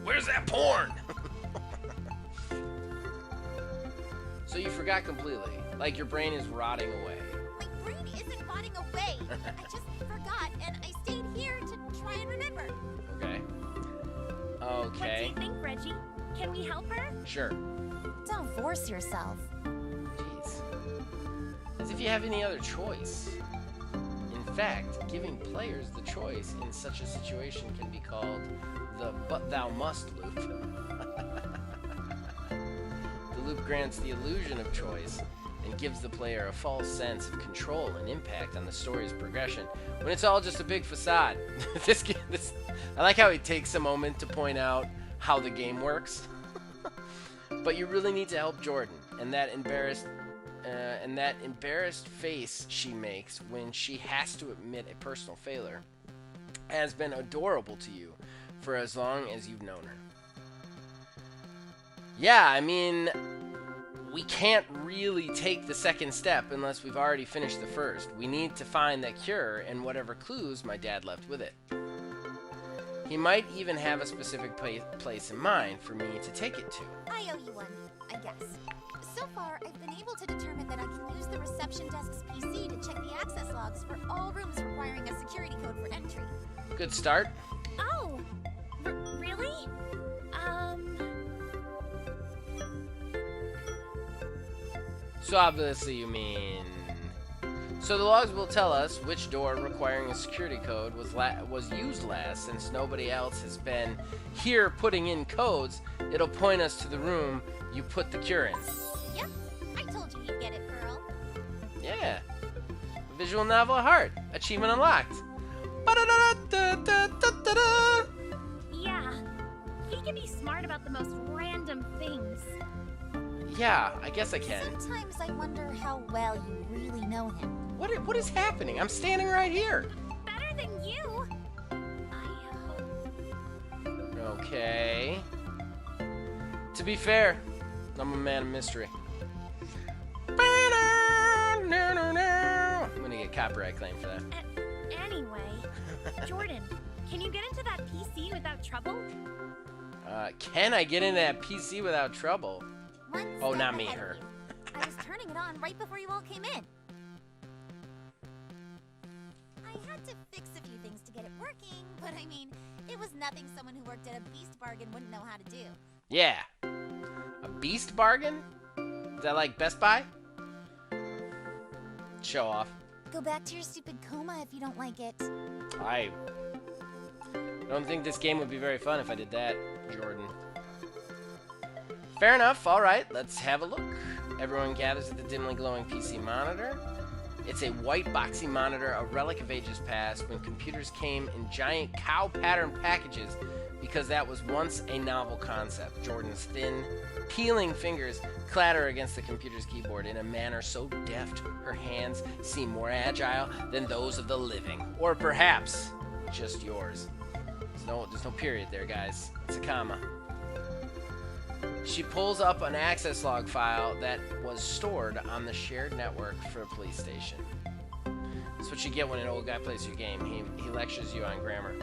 Where's that porn? So you forgot completely. Like your brain is rotting away. My brain isn't rotting away. I just forgot, and I stayed here to try and remember. Okay. What do Okay. you think, Reggie? Can we help her? Sure. Don't force yourself. Jeez. As if you have any other choice. In fact, giving players the choice in such a situation can be called the but thou must loop. The loop grants the illusion of choice and gives the player a false sense of control and impact on the story's progression when it's all just a big facade. I like how he takes a moment to point out how the game works. But you really need to help Jordan, and that embarrassed face she makes when she has to admit a personal failure has been adorable to you for as long as you've known her. Yeah, I mean, we can't really take the second step unless we've already finished the first. We need to find that cure and whatever clues my dad left with it. He might even have a specific place in mind for me to take it to. I owe you one, I guess. So far, I've been able to determine that I can use the reception desk's PC to check the access logs for all rooms requiring a security code for entry. Good start. Oh, really? So obviously you mean... So the logs will tell us which door requiring a security code was used last. Since nobody else has been here putting in codes, it'll point us to the room you put the cure in. Yep, I told you you'd get it, Pearl. Yeah. Visual novel at heart. Achievement unlocked. Ba-da-da-da-da-da-da-da. Yeah. He can be smart about the most random things. Yeah, I guess I can. Sometimes I wonder how well you really know him. What is happening? I'm standing right here. Better than you. I hope. Okay. To be fair, I'm a man of mystery. I'm gonna get copyright claim for that. Anyway, Jordan, can you get into that PC without trouble? Can I get into that PC without trouble? One Oh, step not me, ahead of her. you. I was turning it on right before you all came in. I had to fix a few things to get it working, but I mean, it was nothing someone who worked at a Beast Bargain wouldn't know how to do. Yeah. A beast bargain? Is that like Best Buy? Show off. Go back to your stupid coma if you don't like it. I don't think this game would be very fun if I did that, Jordan. Fair enough. All right, let's have a look. Everyone gathers at the dimly glowing PC monitor. It's a white boxy monitor, a relic of ages past, when computers came in giant cow pattern packages, because that was once a novel concept. Jordan's thin, peeling fingers clatter against the computer's keyboard in a manner so deft her hands seem more agile than those of the living. Or perhaps just yours. There's no period there, guys. It's a comma. She pulls up an access log file that was stored on the shared network for a police station. That's what you get when an old guy plays your game. He lectures you on grammar.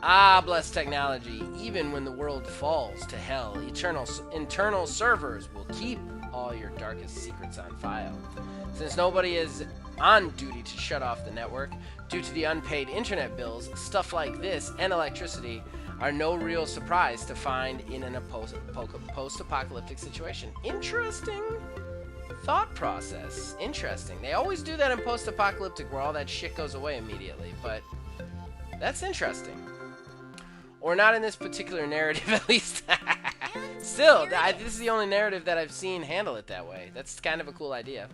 Ah, bless technology. Even when the world falls to hell, internal servers will keep all your darkest secrets on file. Since nobody is on duty to shut off the network, due to the unpaid internet bills, stuff like this and electricity are no real surprise to find in a post-apocalyptic situation. Interesting thought process. Interesting. They always do that in post-apocalyptic where all that shit goes away immediately, but that's interesting. Or not in this particular narrative, at least. Still, this is the only narrative that I've seen handle it that way. That's kind of a cool idea.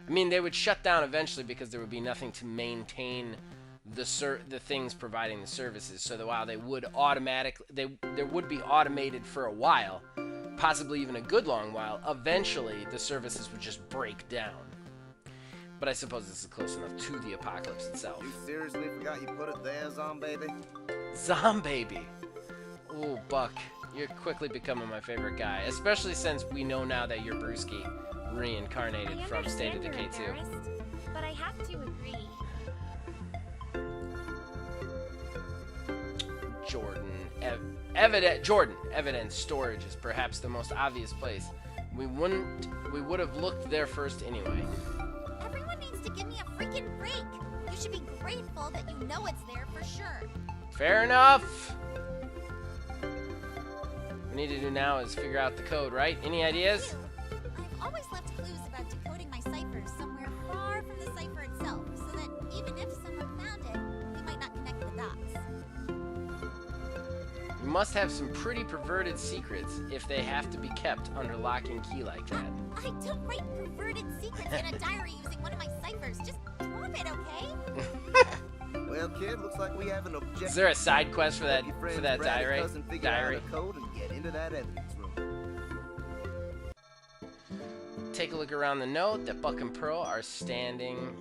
I mean, they would shut down eventually because there would be nothing to maintain the things providing the services. So that while they would there would be automated for a while, possibly even a good long while, eventually the services would just break down. But I suppose this is close enough to the apocalypse itself. You seriously forgot you put it there, Zombaby? Zombaby. Ooh, Buck, you're quickly becoming my favorite guy, especially since we know now that you're Brewski, reincarnated from State of Decay 2. But I have to agree. Jordan, evidence storage is perhaps the most obvious place. We would have looked there first anyway. Everyone needs to give me a freaking break. You should be grateful that you know it's there for sure. Fair enough. What we need to do now is figure out the code, right? Any ideas? I've always left clues about decoding my ciphers somewhere far from the cipher itself, so that even if someone found it, they might not connect the dots. You must have some pretty perverted secrets if they have to be kept under lock and key like that. I don't write perverted secrets in a diary using one of my ciphers. Just drop it, okay? Well, kid, looks like we have an objective. Is there a side quest for that diary? Diary. Code and get into that evidence room. Take a look around the note that Buck and Pearl are standing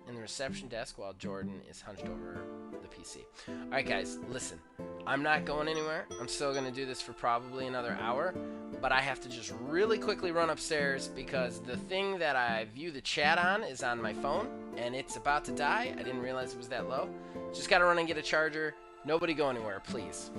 in the reception desk while Jordan is hunched over the PC. Alright guys, listen. I'm not going anywhere. I'm still going to do this for probably another hour. But I have to just really quickly run upstairs because the thing that I view the chat on is on my phone. And it's about to die. I didn't realize it was that low. Just got to run and get a charger. Nobody go anywhere, please.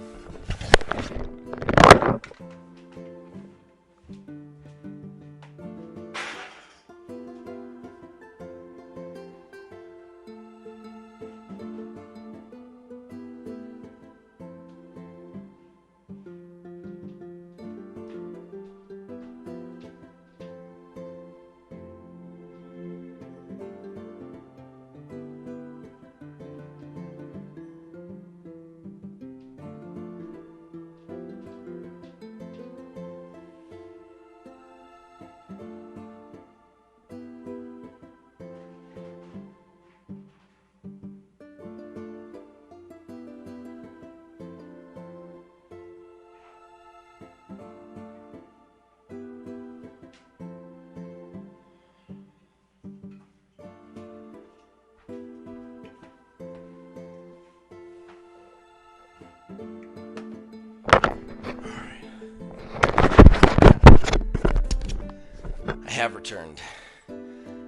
I have returned.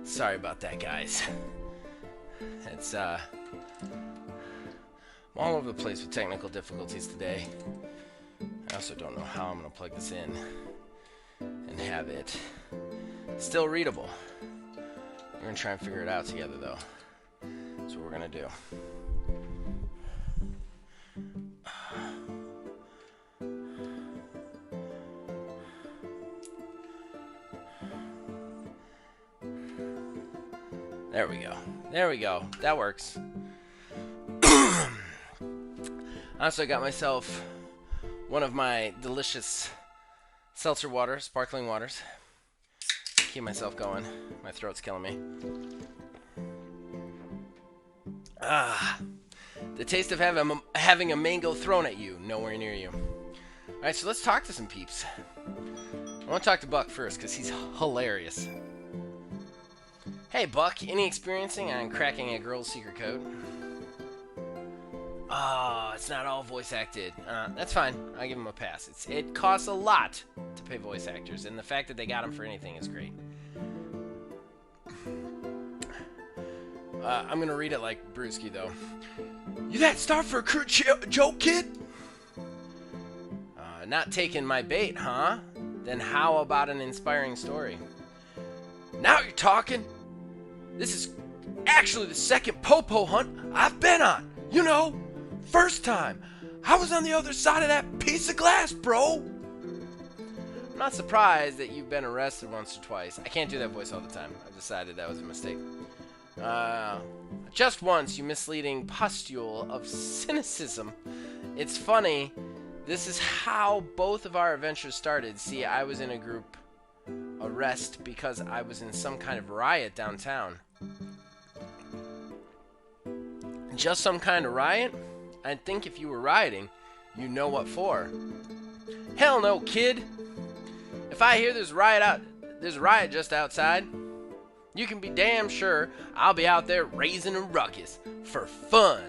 Sorry about that, guys. It's I'm all over the place with technical difficulties today. I also don't know how I'm gonna plug this in and have it still readable. We're gonna try and figure it out together, though. That's what we're gonna do. There we go. There we go. That works. I also got myself one of my delicious seltzer waters, sparkling waters. Keep myself going. My throat's killing me. Ah, the taste of having a mango thrown at you, nowhere near you. Alright, so let's talk to some peeps. I want to talk to Buck first, because he's hilarious. Hey Buck, any experiencing on cracking a girl's secret code? Oh, it's not all voice acted. That's fine. I'll give him a pass. It costs a lot to pay voice actors, and the fact that they got them for anything is great. I'm gonna read it like Brewski, though. You that start for a crude joke, kid? Not taking my bait, huh? Then how about an inspiring story? Now you're talking! This is actually the second popo hunt I've been on. You know, first time, I was on the other side of that piece of glass, bro. I'm not surprised that you've been arrested once or twice. I can't do that voice all the time. I've decided that was a mistake. Just once, you misleading pustule of cynicism. It's funny. This is how both of our adventures started. See, I was in a group arrest because I was in some kind of riot downtown. Just some kind of riot? I'd think if you were rioting, you know what for. Hell no, kid. If I hear there's a riot just outside, you can be damn sure I'll be out there raising a ruckus for fun.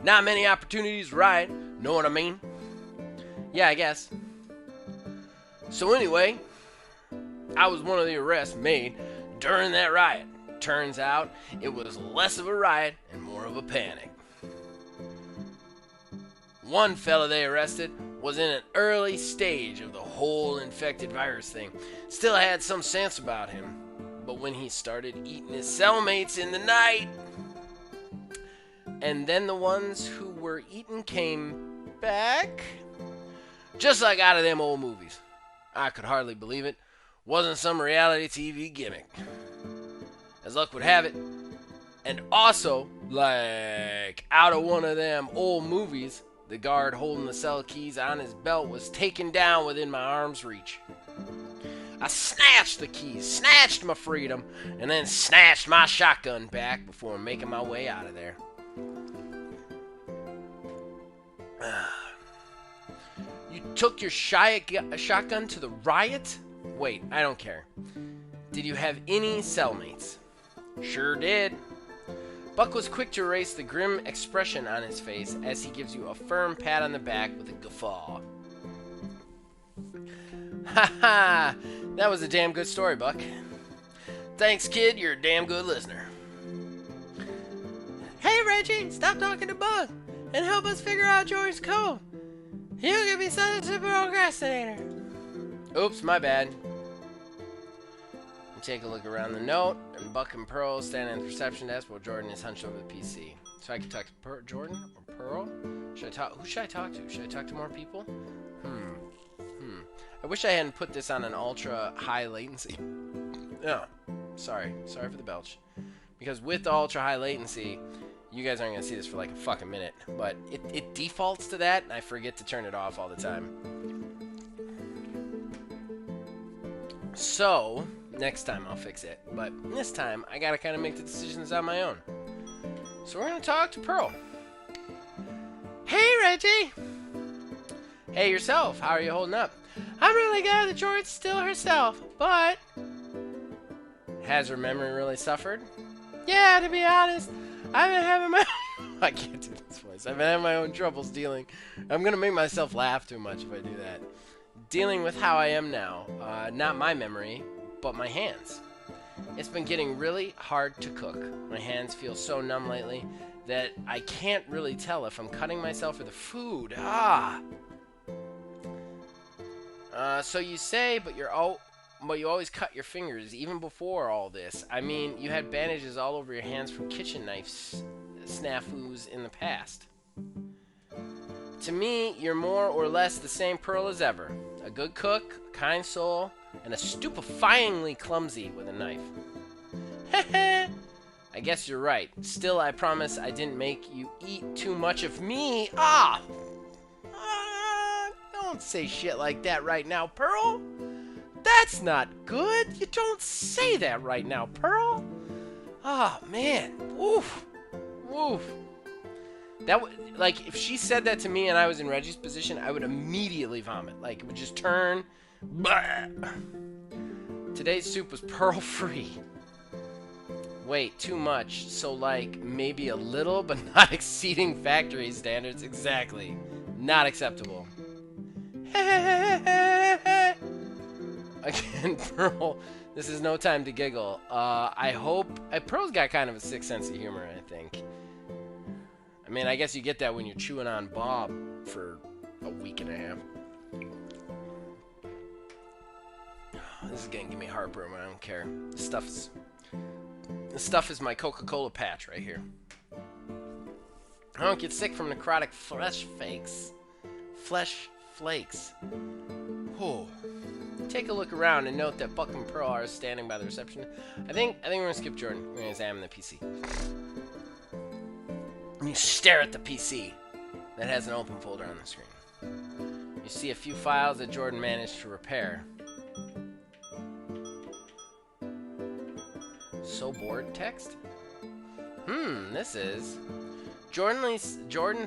Not many opportunities to riot, know what I mean? Yeah, I guess. So anyway, I was one of the arrests made during that riot. Turns out it was less of a riot and more of a panic. One fella they arrested was in an early stage of the whole infected virus thing. Still had some sense about him. But when he started eating his cellmates in the night, and then the ones who were eaten came back, just like out of them old movies. I could hardly believe it. Wasn't some reality TV gimmick. As luck would have it, and also, like out of one of them old movies, the guard holding the cell keys on his belt was taken down within my arm's reach. I snatched the keys, snatched my freedom, and then snatched my shotgun back before making my way out of there. You took your shotgun to the riot? Wait, I don't care. Did you have any cellmates? Sure did. Buck was quick to erase the grim expression on his face as he gives you a firm pat on the back with a guffaw. Ha ha! That was a damn good story, Buck. Thanks, kid. You're a damn good listener. Hey, Reggie! Stop talking to Buck and help us figure out Jordan's code. You can be such a procrastinator. Oops, my bad. Take a look around the note, and Buck and Pearl stand at the reception desk while Jordan is hunched over the PC. So I can talk to Jordan or Pearl? Who should I talk to? Should I talk to more people? I wish I hadn't put this on an ultra high latency. Oh, sorry for the belch. Because with the ultra high latency, you guys aren't gonna see this for like a fucking minute, but it defaults to that, and I forget to turn it off all the time. So next time I'll fix it, but this time I gotta kind of make the decisions on my own. So we're gonna talk to Pearl. Hey, Reggie. Hey, yourself. How are you holding up? I'm really glad that Jordan's still herself, but has her memory really suffered? Yeah, to be honest, I've been having my I can't do this voice. I've been having my own troubles dealing. I'm gonna make myself laugh too much if I do that. Dealing with how I am now, not my memory, but my hands. It's been getting really hard to cook. My hands feel so numb lately that I can't really tell if I'm cutting myself or the food. So you say, but you always cut your fingers, even before all this. I mean, you had bandages all over your hands from kitchen knife snafus in the past. To me, you're more or less the same Pearl as ever. A good cook, a kind soul, and a stupefyingly clumsy with a knife. Heh. I guess you're right. Still, I promise I didn't make you eat too much of me. Don't say shit like that right now, Pearl. That's not good. You don't say that right now, Pearl. Man. Oof. That would, like, if she said that to me and I was in Reggie's position, I would immediately vomit. Like, it would just turn. Blah. Today's soup was pearl-free. Wait, too much. So, like, maybe a little, but not exceeding factory standards. Exactly. Not acceptable. Again, Pearl, this is no time to giggle. I hope... Pearl's got kind of a sick sense of humor, I think. I mean, I guess you get that when you're chewing on Bob for a week and a half. This is gonna give me heartburn, but I don't care. This stuff is my Coca-Cola patch right here. I don't get sick from necrotic flesh flakes. Oh. Take a look around and note that Buck and Pearl are standing by the reception. I think we're gonna skip Jordan. We're gonna examine the PC. You stare at the PC that has an open folder on the screen. You see a few files that Jordan managed to repair. So bored text? This is... Jordan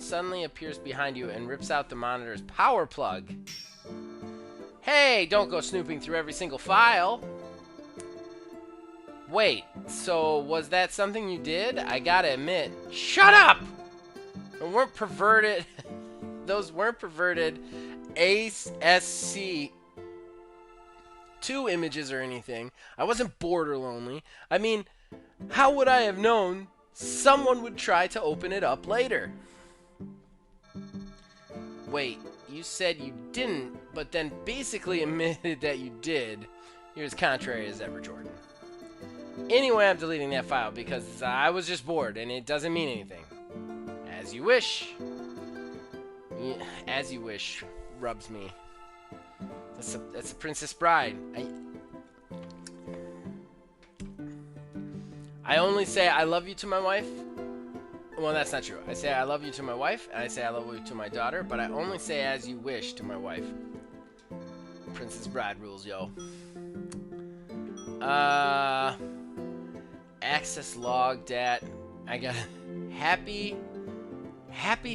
suddenly appears behind you and rips out the monitor's power plug. Hey, don't go snooping through every single file. Wait, so was that something you did? I gotta admit. Shut up! Those weren't perverted ASC2 images or anything. I wasn't bored or lonely. I mean, how would I have known someone would try to open it up later? Wait, you said you didn't, but then basically admitted that you did. You're as contrary as ever, Jordan. Anyway, I'm deleting that file because I was just bored and it doesn't mean anything. As you wish. Yeah, as you wish rubs me. That's a Princess Bride. I only say I love you to my wife. Well, that's not true. I say I love you to my wife, and I say I love you to my daughter, but I only say as you wish to my wife. Princess Bride rules, yo. Access log dat. I got Happy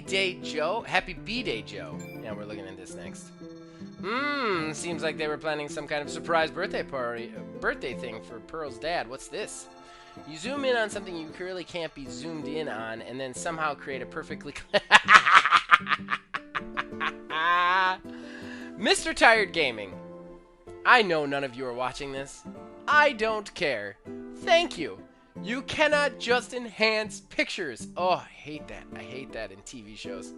Day Joe. Happy B-Day Joe. Yeah, we're looking at this next. Seems like they were planning some kind of surprise birthday thing for Pearl's dad. What's this? You zoom in on something you clearly can't be zoomed in on, and then somehow create a perfectly... Mr. Tired Gaming. I know none of you are watching this. I don't care. Thank you. You cannot just enhance pictures. Oh, I hate that. I hate that in TV shows.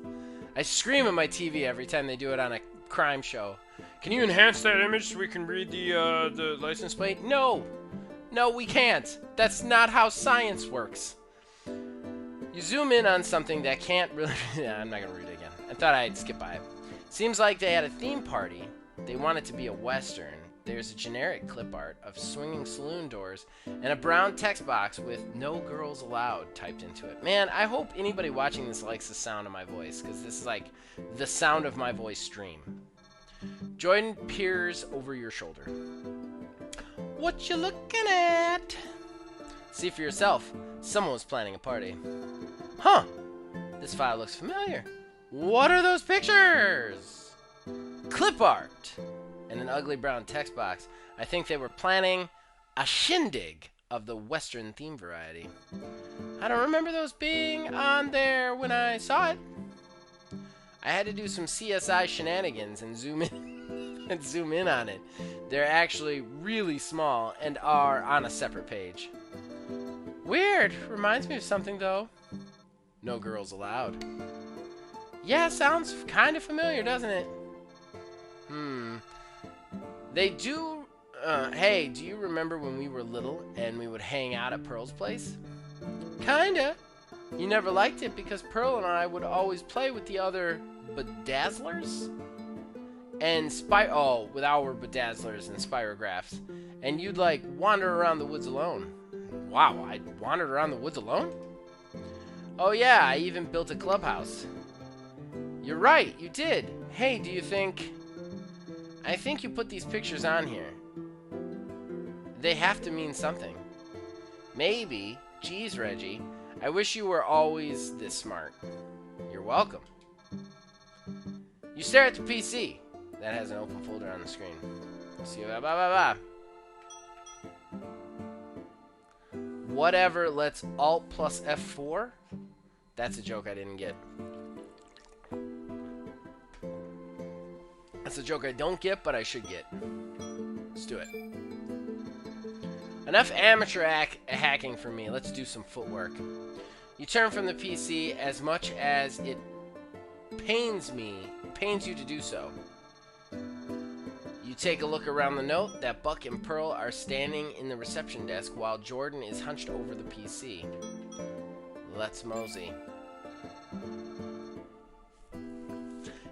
I scream at my TV every time they do it on a crime show. Can you enhance that image so we can read the license plate? No. No, we can't. That's not how science works. You zoom in on something that can't really... I'm not going to read it again. I thought I'd skip by it. Seems like they had a theme party. They want it to be a Western. There's a generic clip art of swinging saloon doors and a brown text box with "No girls allowed" typed into it. Man, I hope anybody watching this likes the sound of my voice, because this is like the sound of my voice stream. Jordan peers over your shoulder. What you looking at? See for yourself. Someone was planning a party. Huh. This file looks familiar. What are those pictures? Clip art. And an ugly brown text box. I think they were planning a shindig of the Western theme variety. I don't remember those being on there when I saw it. I had to do some CSI shenanigans and zoom in on it. They're actually really small and are on a separate page. Weird. Reminds me of something though. No girls allowed. Yeah, sounds kind of familiar, doesn't it? They do, hey, do you remember when we were little and we would hang out at Pearl's place? Kinda. You never liked it because Pearl and I would always play with the other bedazzlers? And with our bedazzlers and spirographs. And you'd like wander around the woods alone. Wow, I wandered around the woods alone? Oh yeah, I even built a clubhouse. You're right, you did. Hey, do you think... I think you put these pictures on here. They have to mean something. Maybe. Geez, Reggie. I wish you were always this smart. You're welcome. You stare at the PC. That has an open folder on the screen. See, whatever, let's Alt plus F4. That's a joke I didn't get. That's a joke I don't get, but I should get. Let's do it. Enough amateur hacking for me. Let's do some footwork. You turn from the PC as much as it pains you to do so. You take a look around the note that Buck and Pearl are standing in the reception desk while Jordan is hunched over the PC. Let's mosey.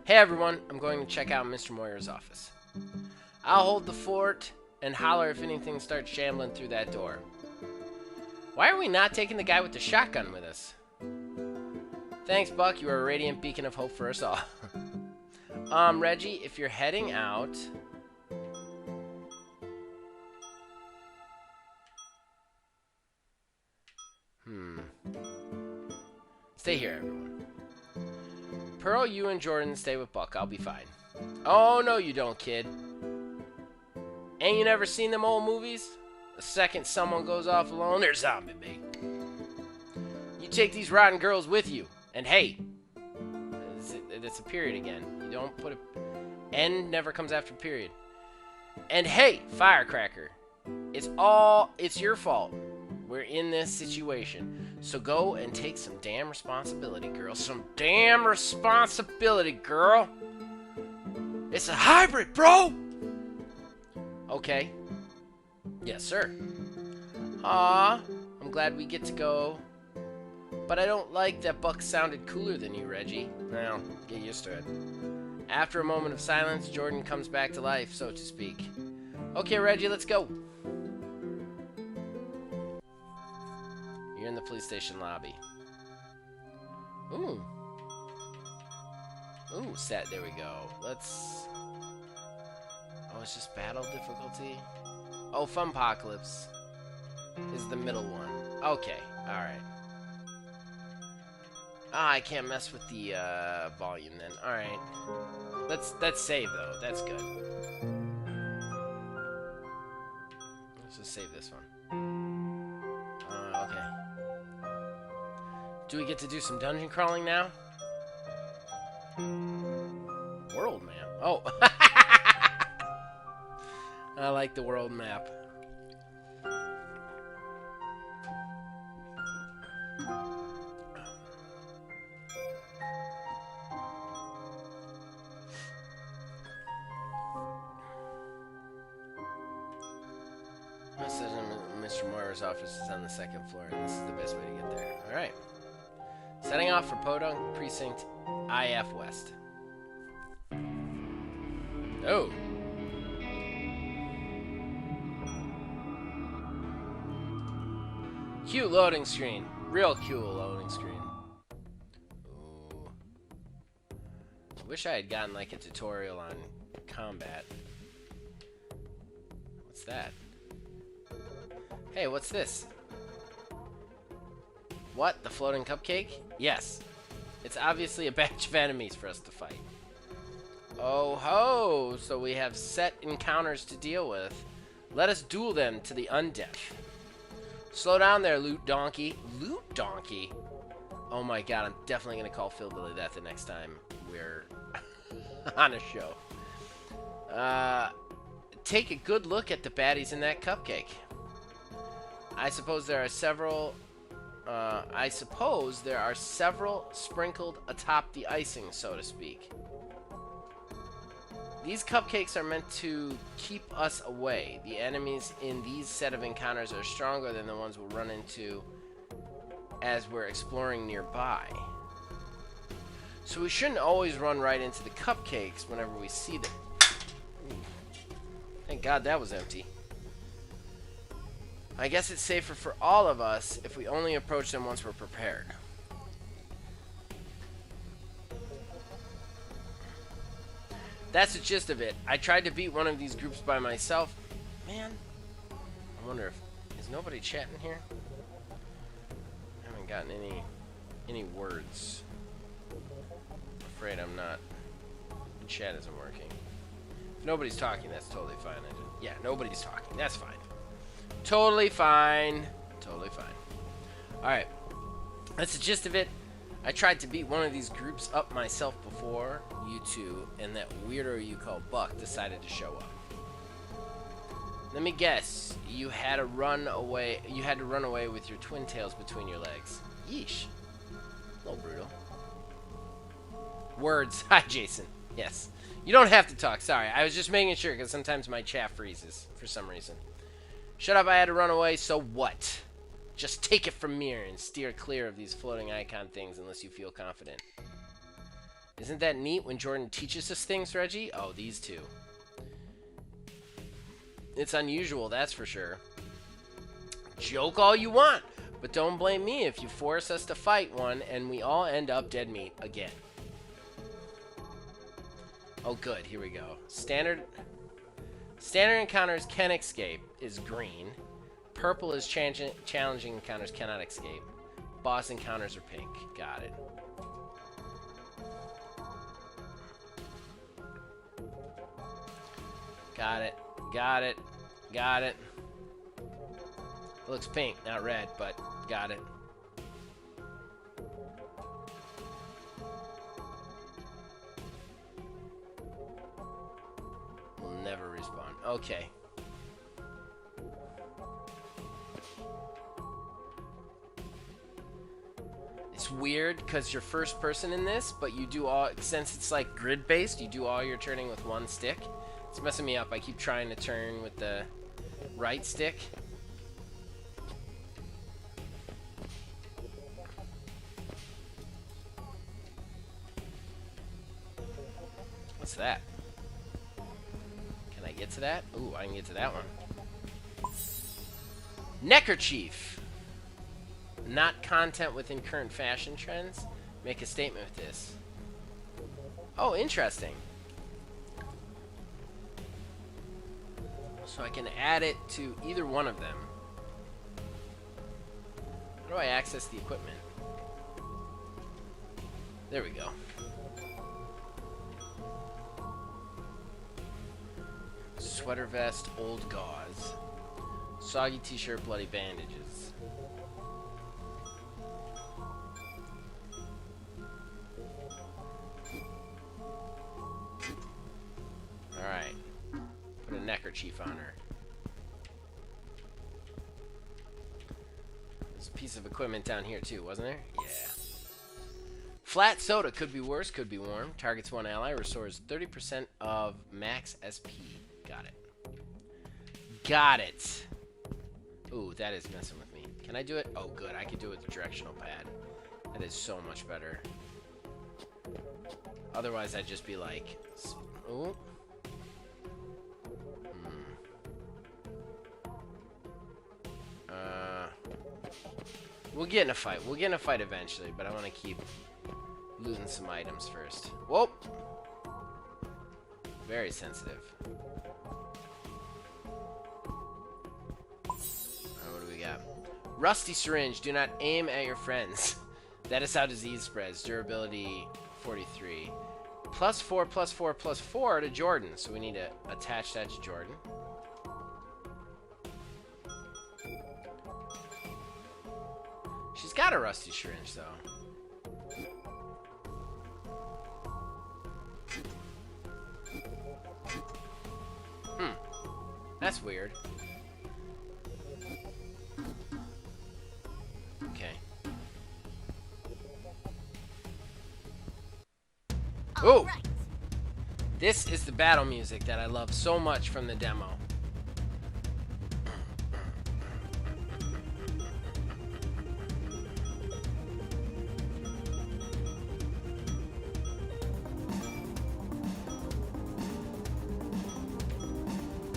Hey everyone, I'm going to check out Mr. Moyer's office. I'll hold the fort and holler if anything starts shambling through that door. Why are we not taking the guy with the shotgun with us? Thanks, Buck. You are a radiant beacon of hope for us all. Reggie, if you're heading out... Stay here, everyone. Pearl, you and Jordan stay with Buck. I'll be fine. Oh, no you don't, kid. Ain't you never seen them old movies? The second someone goes off alone, they're zombie bait. You take these rotten girls with you. And hey, that's a period again. You don't put a... N never comes after period. And hey, firecracker. It's your fault. We're in this situation. So go and take some damn responsibility, girl. Some damn responsibility, girl. It's a hybrid, bro! Okay. Yes, sir. Aw, I'm glad we get to go. But I don't like that Buck sounded cooler than you, Reggie. Well, get used to it. After a moment of silence, Jordan comes back to life, so to speak. Okay, Reggie, let's go. You're in the police station lobby. Ooh. Ooh, set. There we go. Let's... Oh, it's just battle difficulty? Oh, Funpocalypse is the middle one. Okay, alright. Ah, I can't mess with the volume then. Alright. Let's save, though. That's good. Let's just save this one. Do we get to do some dungeon crawling now? World map. Oh. I like the world map. Mr. Moira's office is on the second floor, and this is the best way to get there. Alright. Setting off for Podunk Precinct IF West. Oh. Cute loading screen. Real cute loading screen. Ooh. Wish I had gotten like a tutorial on combat. What's that? Hey, what's this? What? The floating cupcake? Yes. It's obviously a batch of enemies for us to fight. Oh ho! So we have set encounters to deal with. Let us duel them to the undead. Slow down there, loot donkey. Loot donkey? Oh my god, I'm definitely gonna call Philbilly that the next time we're on a show. Take a good look at the baddies in that cupcake. I suppose there are several sprinkled atop the icing, so to speak. These cupcakes are meant to keep us away. The enemies in these set of encounters are stronger than the ones we'll run into as we're exploring nearby. So we shouldn't always run right into the cupcakes whenever we see them. Ooh. Thank God that was empty. I guess it's safer for all of us if we only approach them once we're prepared. That's the gist of it. I tried to beat one of these groups by myself. Man, I wonder if... Is nobody chatting here? I haven't gotten any words. I'm afraid I'm not. The chat isn't working. If nobody's talking, that's totally fine. Yeah, nobody's talking. That's fine. Totally fine. Totally fine. Alright. That's the gist of it. I tried to beat one of these groups up myself before you two, and that weirdo you call Buck decided to show up. Let me guess. You had to run away with your twin tails between your legs. Yeesh. A little brutal. Words. Hi, Jason. Yes. You don't have to talk. Sorry. I was just making sure, because sometimes my chat freezes for some reason. Shut up, I had to run away, so what? Just take it from me and steer clear of these floating icon things unless you feel confident. Isn't that neat when Jordan teaches us things, Reggie? Oh, these two. It's unusual, that's for sure. Joke all you want, but don't blame me if you force us to fight one and we all end up dead meat again. Oh, good, here we go. Standard encounters can escape is green. Purple is challenging encounters cannot escape. Boss encounters are pink. Got it. Got it. Got it. Got it. It looks pink, not red, but got it. We'll never respawn. Okay. It's weird because you're first person in this, but you do all, since it's like grid based, you do all your turning with one stick. It's messing me up. I keep trying to turn with the right stick. What's that? Can I get to that? Ooh, I can get to that one. Neckerchief. Not content within current fashion trends. Make a statement with this. Oh, interesting. So I can add it to either one of them. How do I access the equipment? There we go. Sweater vest, old gauze. Soggy t-shirt, bloody bandages. neckerchief on her. There's a piece of equipment down here too, wasn't there? Yeah. Flat soda could be worse, could be warm. Targets one ally, restores 30% of max SP. Got it. Got it. Ooh, that is messing with me. Can I do it? Oh, good. I can do it with the directional pad. That is so much better. Otherwise, I'd just be like, ooh. We'll get in a fight. We'll get in a fight eventually, but I want to keep looting some items first. Whoa! Very sensitive. Alright, what do we got? Rusty syringe. Do not aim at your friends. That is how disease spreads. Durability 43. +4, +4, +4 to Jordan. So we need to attach that to Jordan. She's got a rusty syringe, though. That's weird. Okay. Ooh! Right. This is the battle music that I love so much from the demo.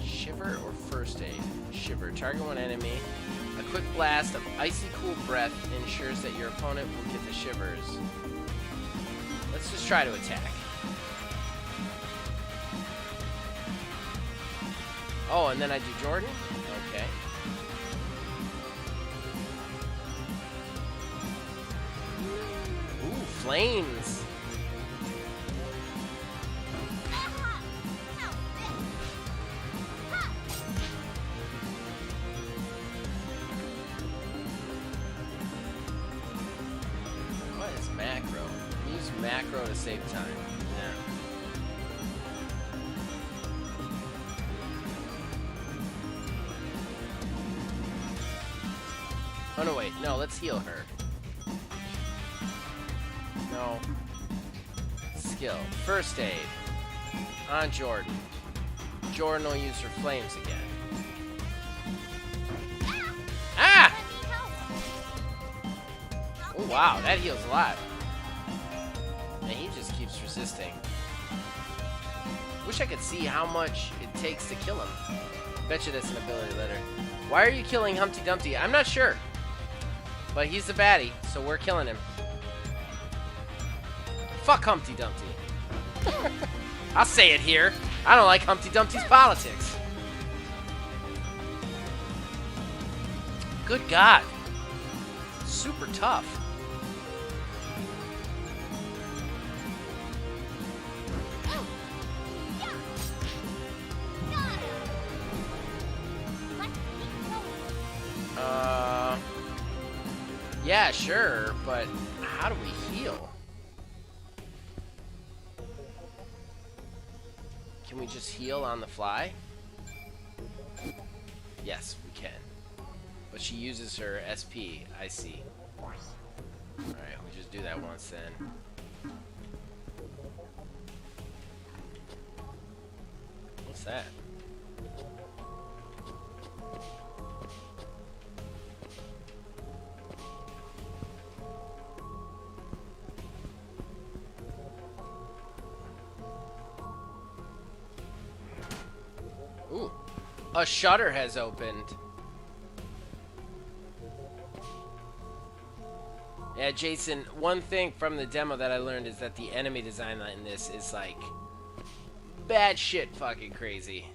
Shiver or first aid? Shiver. Target one enemy. A quick blast of icy cool breath ensures that your opponent will get the shivers. Let's just try to attack. Oh, and then I do Jordan? Okay. Ooh, flames. What is macro? Use macro to save time. Yeah. Oh no, wait. No, let's heal her. No. Skill. First aid. On Jordan. Jordan will use her flames again. Ah! Oh wow, that heals a lot. And he just keeps resisting. Wish I could see how much it takes to kill him. Bet you that's an ability later. Why are you killing Humpty Dumpty? I'm not sure. But he's the baddie, so we're killing him. Fuck Humpty Dumpty. I'll say it here. I don't like Humpty Dumpty's politics. Good God. Super tough. Yeah, sure, but how do we heal? Can we just heal on the fly? Yes, we can. But she uses her SP, I see. Alright, we just do that once then. What's that? Ooh, a shutter has opened. Yeah, Jason, one thing from the demo that I learned is that the enemy design in this is like bad shit fucking crazy.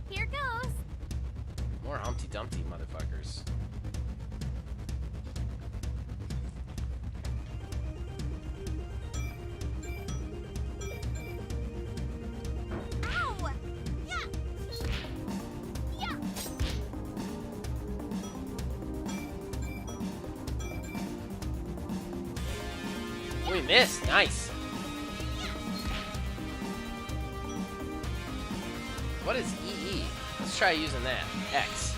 Here goes. More Humpty Dumpty motherfuckers. Ow! Yeah. Yeah. We missed. Nice. What is EE? Let's try using that. X.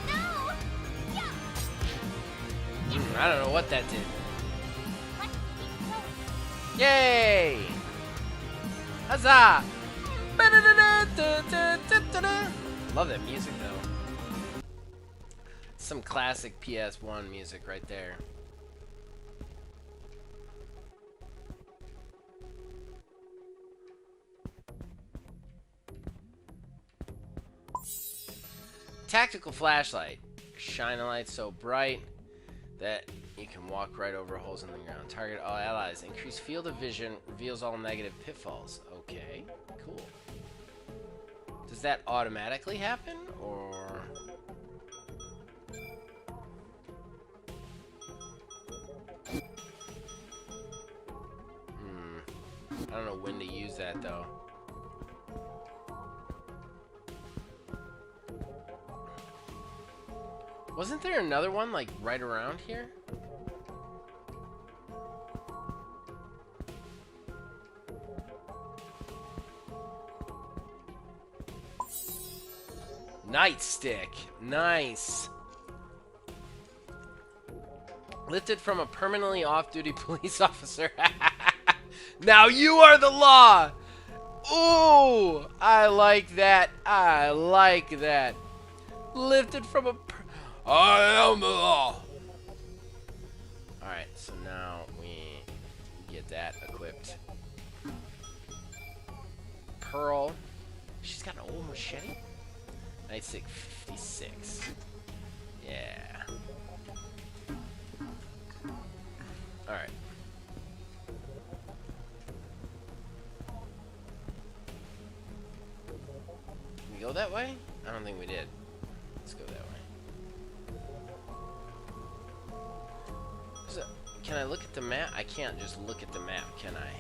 No! Yeah! I don't know what that did. Let's keep going. Yay! Huzzah! Love that music though. Some classic PS1 music right there. Tactical flashlight. Shine a light so bright that you can walk right over holes in the ground. Target all allies. Increase field of vision. Reveals all negative pitfalls. Okay, cool. Does that automatically happen, or...? I don't know when to use that, though. Wasn't there another one, like, right around here? Nightstick. Nice. Lifted from a permanently off-duty police officer. Now you are the law! Ooh! I like that. I like that. Lifted from a... I am the law! Alright, so now we get that equipped. Pearl. She's got an old machete? Nightstick 56. Yeah. Alright. Did we go that way? I don't think we did. Let's go that way. So, can I look at the map? I can't just look at the map, can I?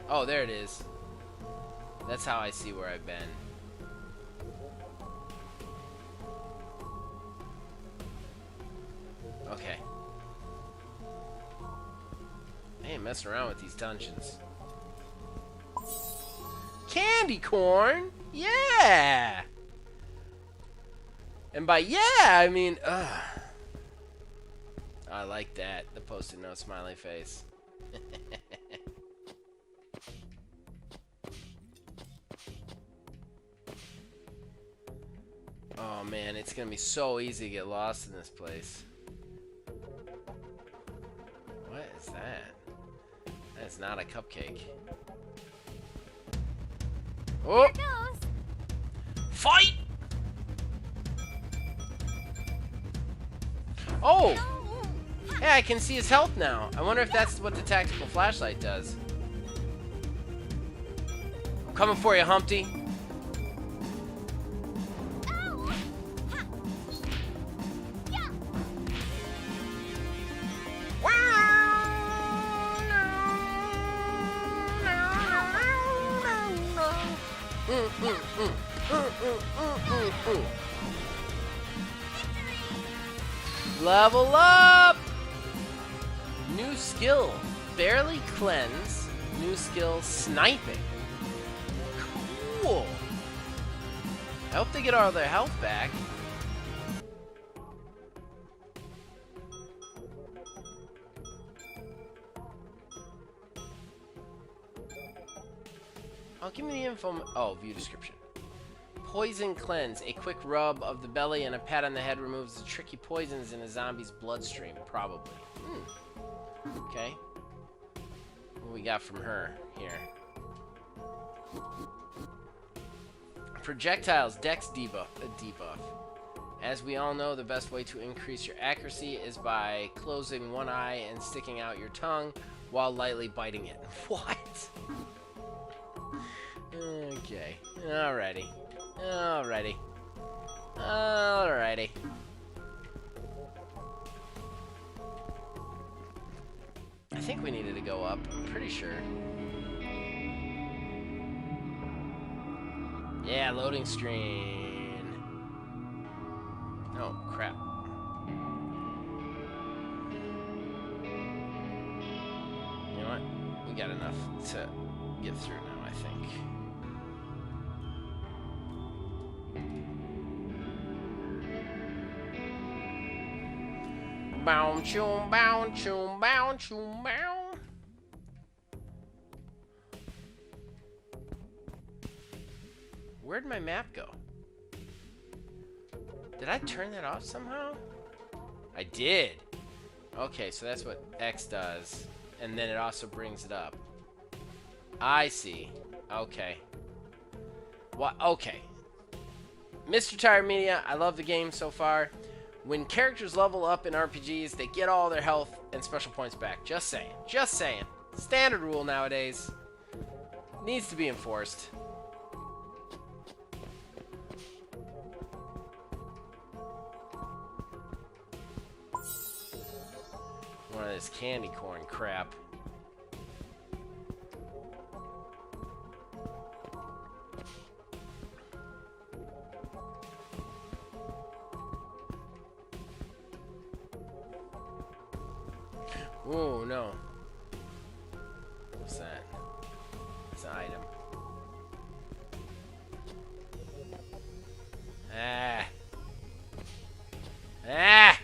Oh, there it is. That's how I see where I've been. Okay. I ain't messing around with these dungeons. Candy corn? Yeah! And by yeah, I mean, I like that. The post-it note smiley face. Oh man, it's gonna be so easy to get lost in this place. What is that? That is not a cupcake. Oh! Here goes. Fight! Oh! No. Hey, I can see his health now. I wonder if that's what the tactical flashlight does. I'm coming for you, Humpty. Ow. Ha. Yeah. Level up! New skill, barely cleanse. New skill, sniping. Cool. I hope they get all their health back. Oh, give me the info. Oh, view description. Poison cleanse. A quick rub of the belly and a pat on the head removes the tricky poisons in a zombie's bloodstream. Probably. Okay. What we got from her here? Projectiles. Dex debuff. As we all know, the best way to increase your accuracy is by closing one eye and sticking out your tongue while lightly biting it. What? Okay. Alrighty. Alrighty. Alrighty. I think we needed to go up. I'm pretty sure. Yeah, loading screen. Oh, crap. You know what? We got enough to get through now, I think. Bow choom bow choom bow choom bow. Where'd my map go? Did I turn that off somehow? I did. Okay, so that's what X does. And then it also brings it up. I see. Okay. What? Okay. Mr. Tired Media, I love the game so far. When characters level up in RPGs, they get all their health and special points back. Just saying. Just saying. Standard rule nowadays. Needs to be enforced. One of this candy corn crap. Oh no. What's that? It's an item. Ah. Ah!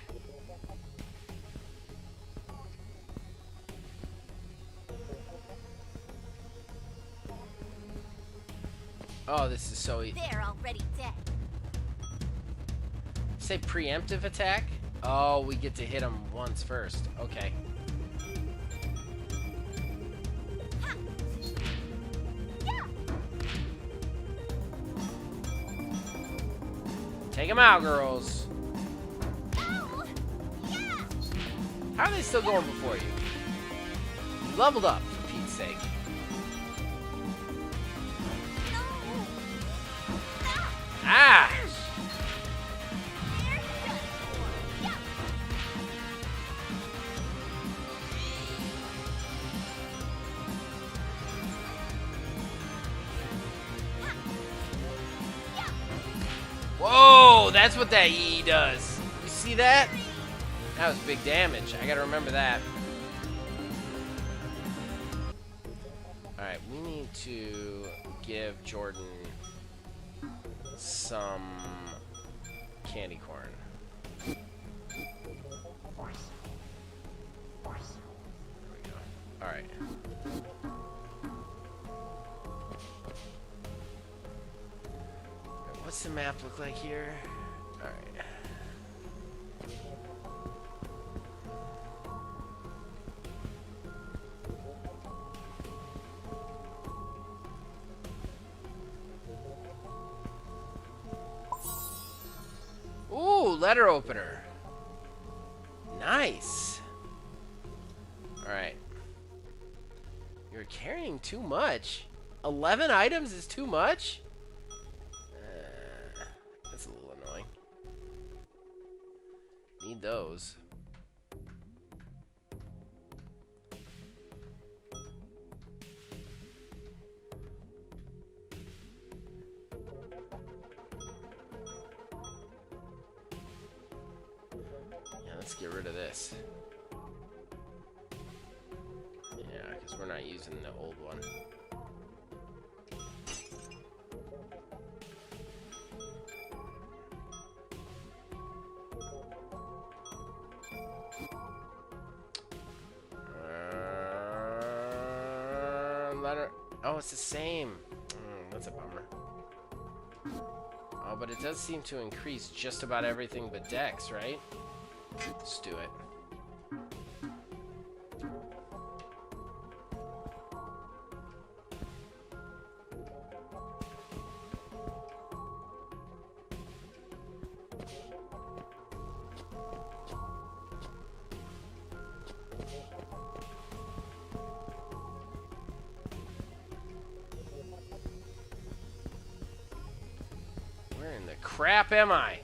Oh, this is so easy. They're already dead. Say preemptive attack? Oh, we get to hit them once first. Okay. Take them out, girls. Oh, yeah. How are they still going before you? You leveled up, for Pete's sake. No. Ah! Yeah. Whoa, that's what that E does. You see that? That was big damage. I gotta remember that. Alright, we need to give Jordan some candy corn. There we go. Alright. What's the map look like here? Alright. Ooh, letter opener. Nice. Alright. You're carrying too much. 11 items is too much? That's a little annoying. Need those. Yeah, let's get rid of this. Yeah, because we're not using the old one. Letter. Oh, it's the same. That's a bummer. Oh, but it does seem to increase just about everything but Dex, right? Let's do it. Where in the crap am I?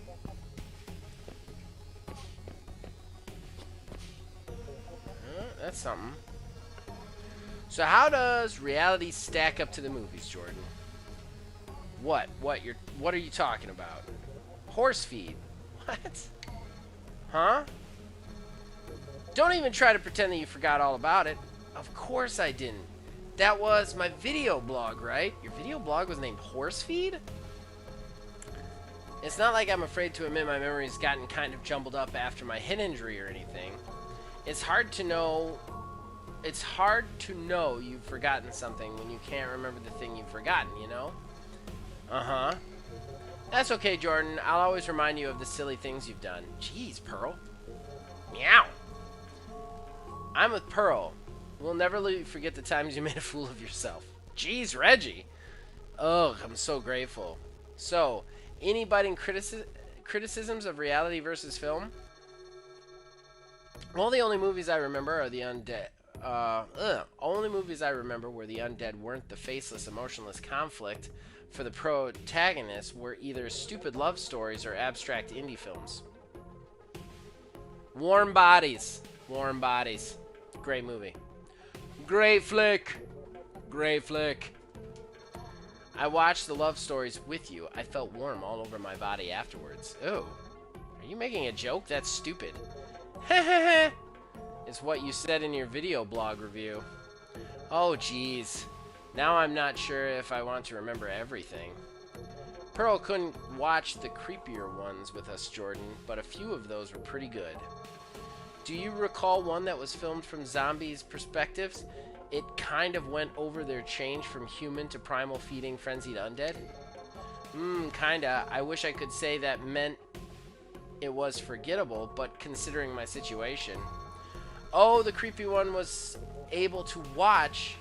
That's something. So how does reality stack up to the movies, Jordan? What are you talking about? Horse feed. What? Huh? Don't even try to pretend that you forgot all about it. Of course I didn't. That was my video blog, right? Your video blog was named Horsefeed? It's not like I'm afraid to admit my memory's gotten kind of jumbled up after my head injury or anything. It's hard to know you've forgotten something when you can't remember the thing you've forgotten, you know? Uh-huh. That's okay, Jordan. I'll always remind you of the silly things you've done. Jeez, Pearl. Meow. I'm with Pearl. We'll never let you forget the times you made a fool of yourself. Jeez, Reggie. Ugh, I'm so grateful. So, any biting criticisms of reality versus film? Well, the only movies I remember are the Undead. Only movies I remember where the undead weren't the faceless, emotionless conflict for the protagonists were either stupid love stories or abstract indie films. Warm Bodies. Warm Bodies. Great movie. Great flick. Great flick. I watched the love stories with you. I felt warm all over my body afterwards. Oh. Are you making a joke? That's stupid. Heh. It's what you said in your video blog review. Oh, jeez. Now I'm not sure if I want to remember everything. Pearl couldn't watch the creepier ones with us, Jordan, but a few of those were pretty good. Do you recall one that was filmed from zombies' perspectives? It kind of went over their change from human to primal feeding frenzied undead? Kinda. I wish I could say that meant it was forgettable, but considering my situation... Oh, the creepy one was able to watch...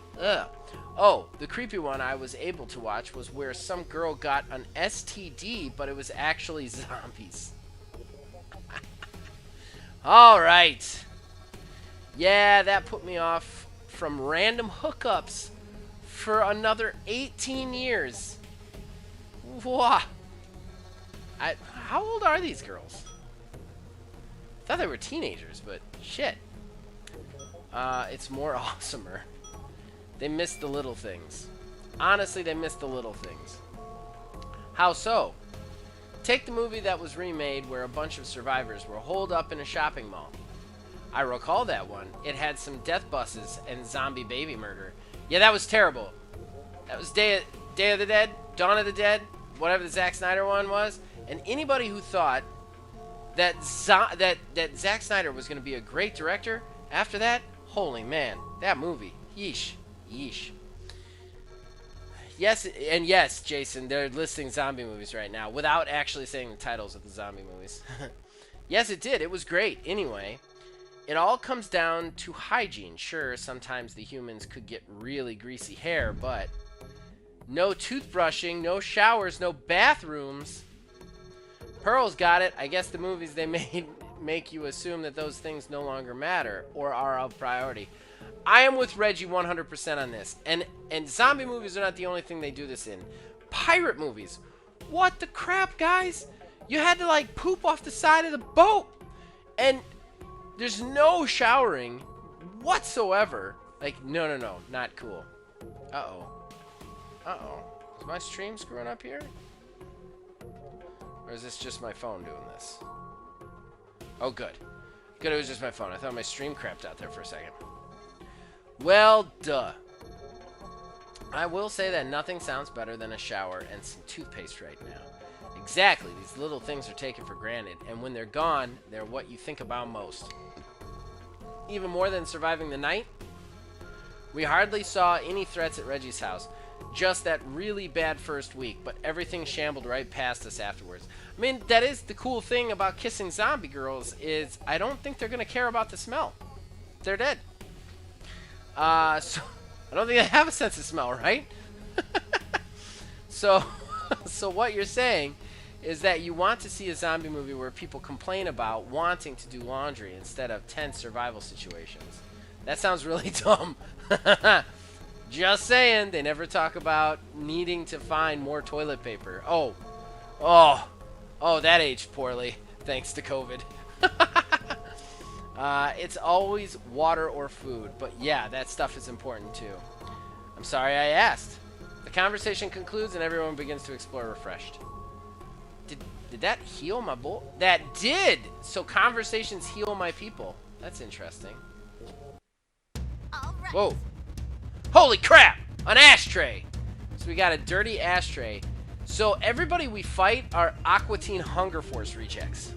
Oh, the creepy one I was able to watch was where some girl got an STD, but it was actually zombies. Alright. Yeah, that put me off from random hookups for another 18 years. Wah. How old are these girls? I thought they were teenagers, but shit. It's more awesomer. They missed the little things. Honestly, they missed the little things. How so? Take the movie that was remade where a bunch of survivors were holed up in a shopping mall. I recall that one. It had some death buses and zombie baby murder. Yeah, that was terrible. That was Day of the Dead, Dawn of the Dead, whatever the Zack Snyder one was. And anybody who thought that Zack Snyder was going to be a great director after that, holy man, that movie. Yeesh. Yeesh. Yes, and yes, Jason, they're listing zombie movies right now without actually saying the titles of the zombie movies. Yes, it did. It was great. Anyway, it all comes down to hygiene. Sure, sometimes the humans could get really greasy hair, but no toothbrushing, no showers, no bathrooms. Pearl's got it. I guess the movies they made make you assume that those things no longer matter or are of priority. I am with Reggie 100% on this. And zombie movies are not the only thing they do this in. Pirate movies. What the crap, guys? You had to, like, poop off the side of the boat. And there's no showering whatsoever. Like, no, not cool. Uh-oh. Is my stream screwing up here? Or is this just my phone doing this? Oh, good. Good, it was just my phone. I thought my stream crapped out there for a second. Well, duh. I will say that nothing sounds better than a shower and some toothpaste right now. Exactly, these little things are taken for granted, and when they're gone, they're what you think about most. Even more than surviving the night, we hardly saw any threats at Reggie's house. Just that really bad first week, but everything shambled right past us afterwards. I mean, that is the cool thing about kissing zombie girls, is I don't think they're going to care about the smell. They're dead. So I don't think they have a sense of smell, right? So what you're saying is that you want to see a zombie movie where people complain about wanting to do laundry instead of tense survival situations. That sounds really dumb. Just saying, they never talk about needing to find more toilet paper. Oh, that aged poorly, thanks to COVID. It's always water or food, but yeah, that stuff is important too. I'm sorry I asked. The conversation concludes and everyone begins to explore refreshed. Did that heal my bull? That did! So conversations heal my people. That's interesting. All right. Whoa. Holy crap! An ashtray! So we got a dirty ashtray. So everybody we fight are Aqua Teen Hunger Force rejects.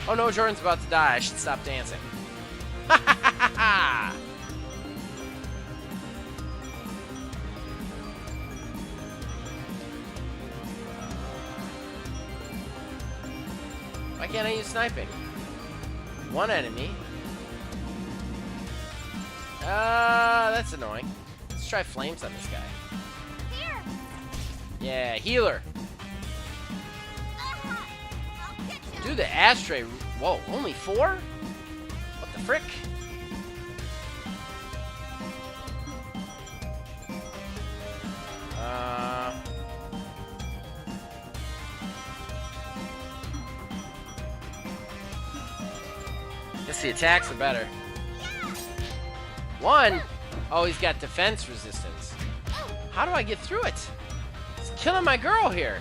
Oh no, Jordan's about to die. I should stop dancing. Why can't I use sniping? One enemy. That's annoying. Let's try flames on this guy. Here. Yeah, healer. I'll get you. Dude, the ashtray. Whoa, only 4? What the frick? Guess the attacks are better. 1? Oh, he's got defense resistance. How do I get through it? It's killing my girl here.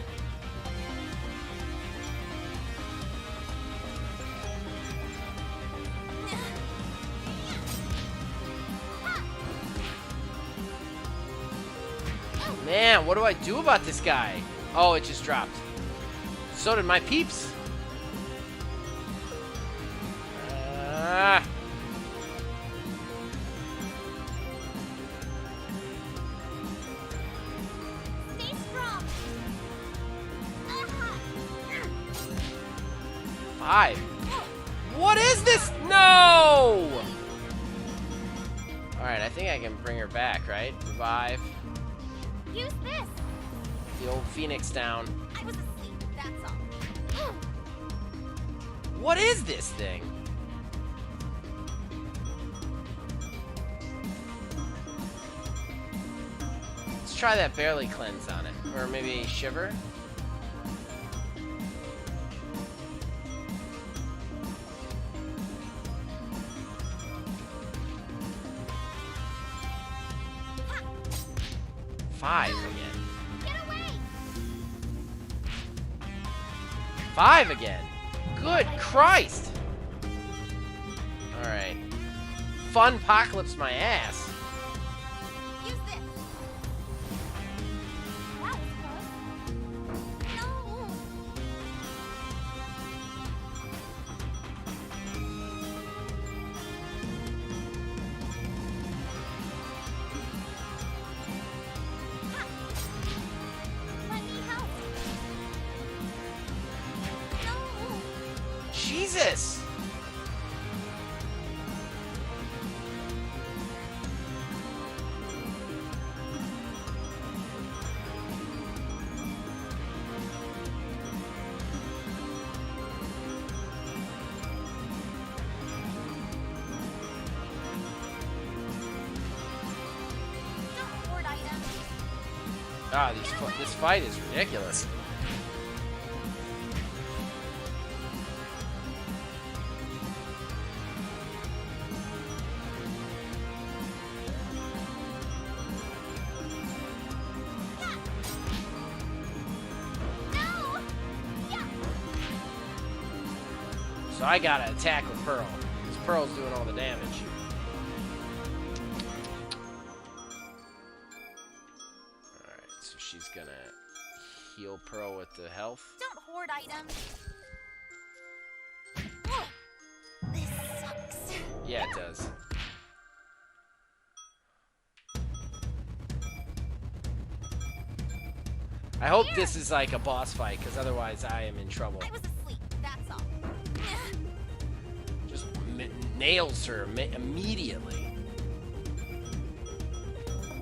Man, what do I do about this guy? Oh, it just dropped. So did my peeps. Stay strong. 5. What is this? No! Alright, I think I can bring her back, right? Revive. Use this. The old Phoenix down. I was asleep, that's all. What is this thing? Let's try that barely cleanse on it. Or maybe shiver. Five again. Get away. 5 again. Good Christ. Alright. Fun apocalypse my ass. Use this. That was close. No. Let me help. No. Jesus. Don't hoard items. Ah, this fight is ridiculous. No. Yeah. So I gotta attack with Pearl. Because Pearl's doing all the damage. Alright, so she's gonna heal Pearl with the health. Don't hoard items. This sucks. Yeah, it does. I hope this is like a boss fight, because otherwise I am in trouble. I was asleep, that's all. Just nails her immediately.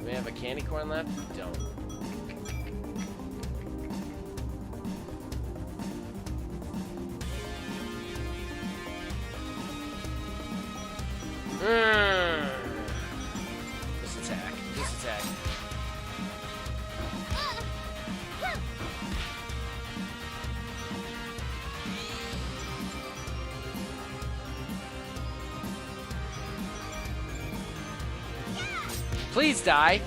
we have a candy corn left? We don't. Just attack. Just attack. Please die.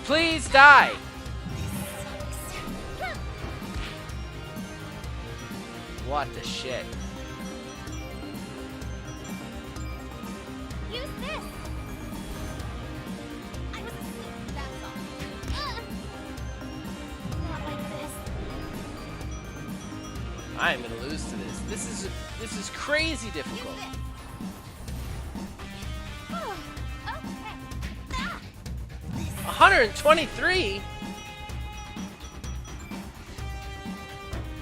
Please die. What the shit? Use this. I was asleep, that's all. Not like this. I'm gonna lose to this. This is crazy difficult. Use this. Oh, okay. Ah! 123?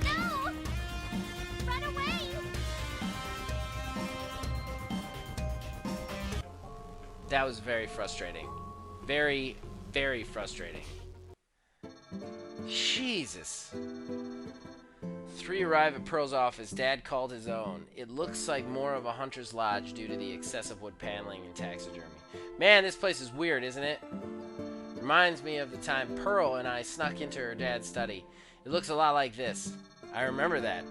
No! Run away! That was very frustrating. Very, very frustrating. Jesus. 3 arrive at Pearl's office. Dad called his own. It looks like more of a hunter's lodge due to the excessive wood paneling and taxidermy. Man, this place is weird, isn't it? Reminds me of the time Pearl and I snuck into her dad's study. It looks a lot like this. I remember that.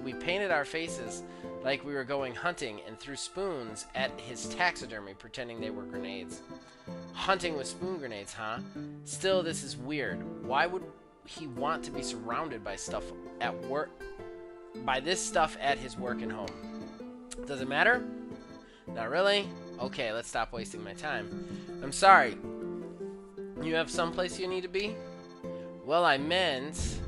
We painted our faces like we were going hunting and threw spoons at his taxidermy pretending they were grenades. Hunting with spoon grenades, huh? Still, this is weird. Why would he want to be surrounded by stuff at work? By this stuff at his work and home? Does it matter? Not really? Okay, let's stop wasting my time. I'm sorry. You have someplace you need to be? Well, I meant...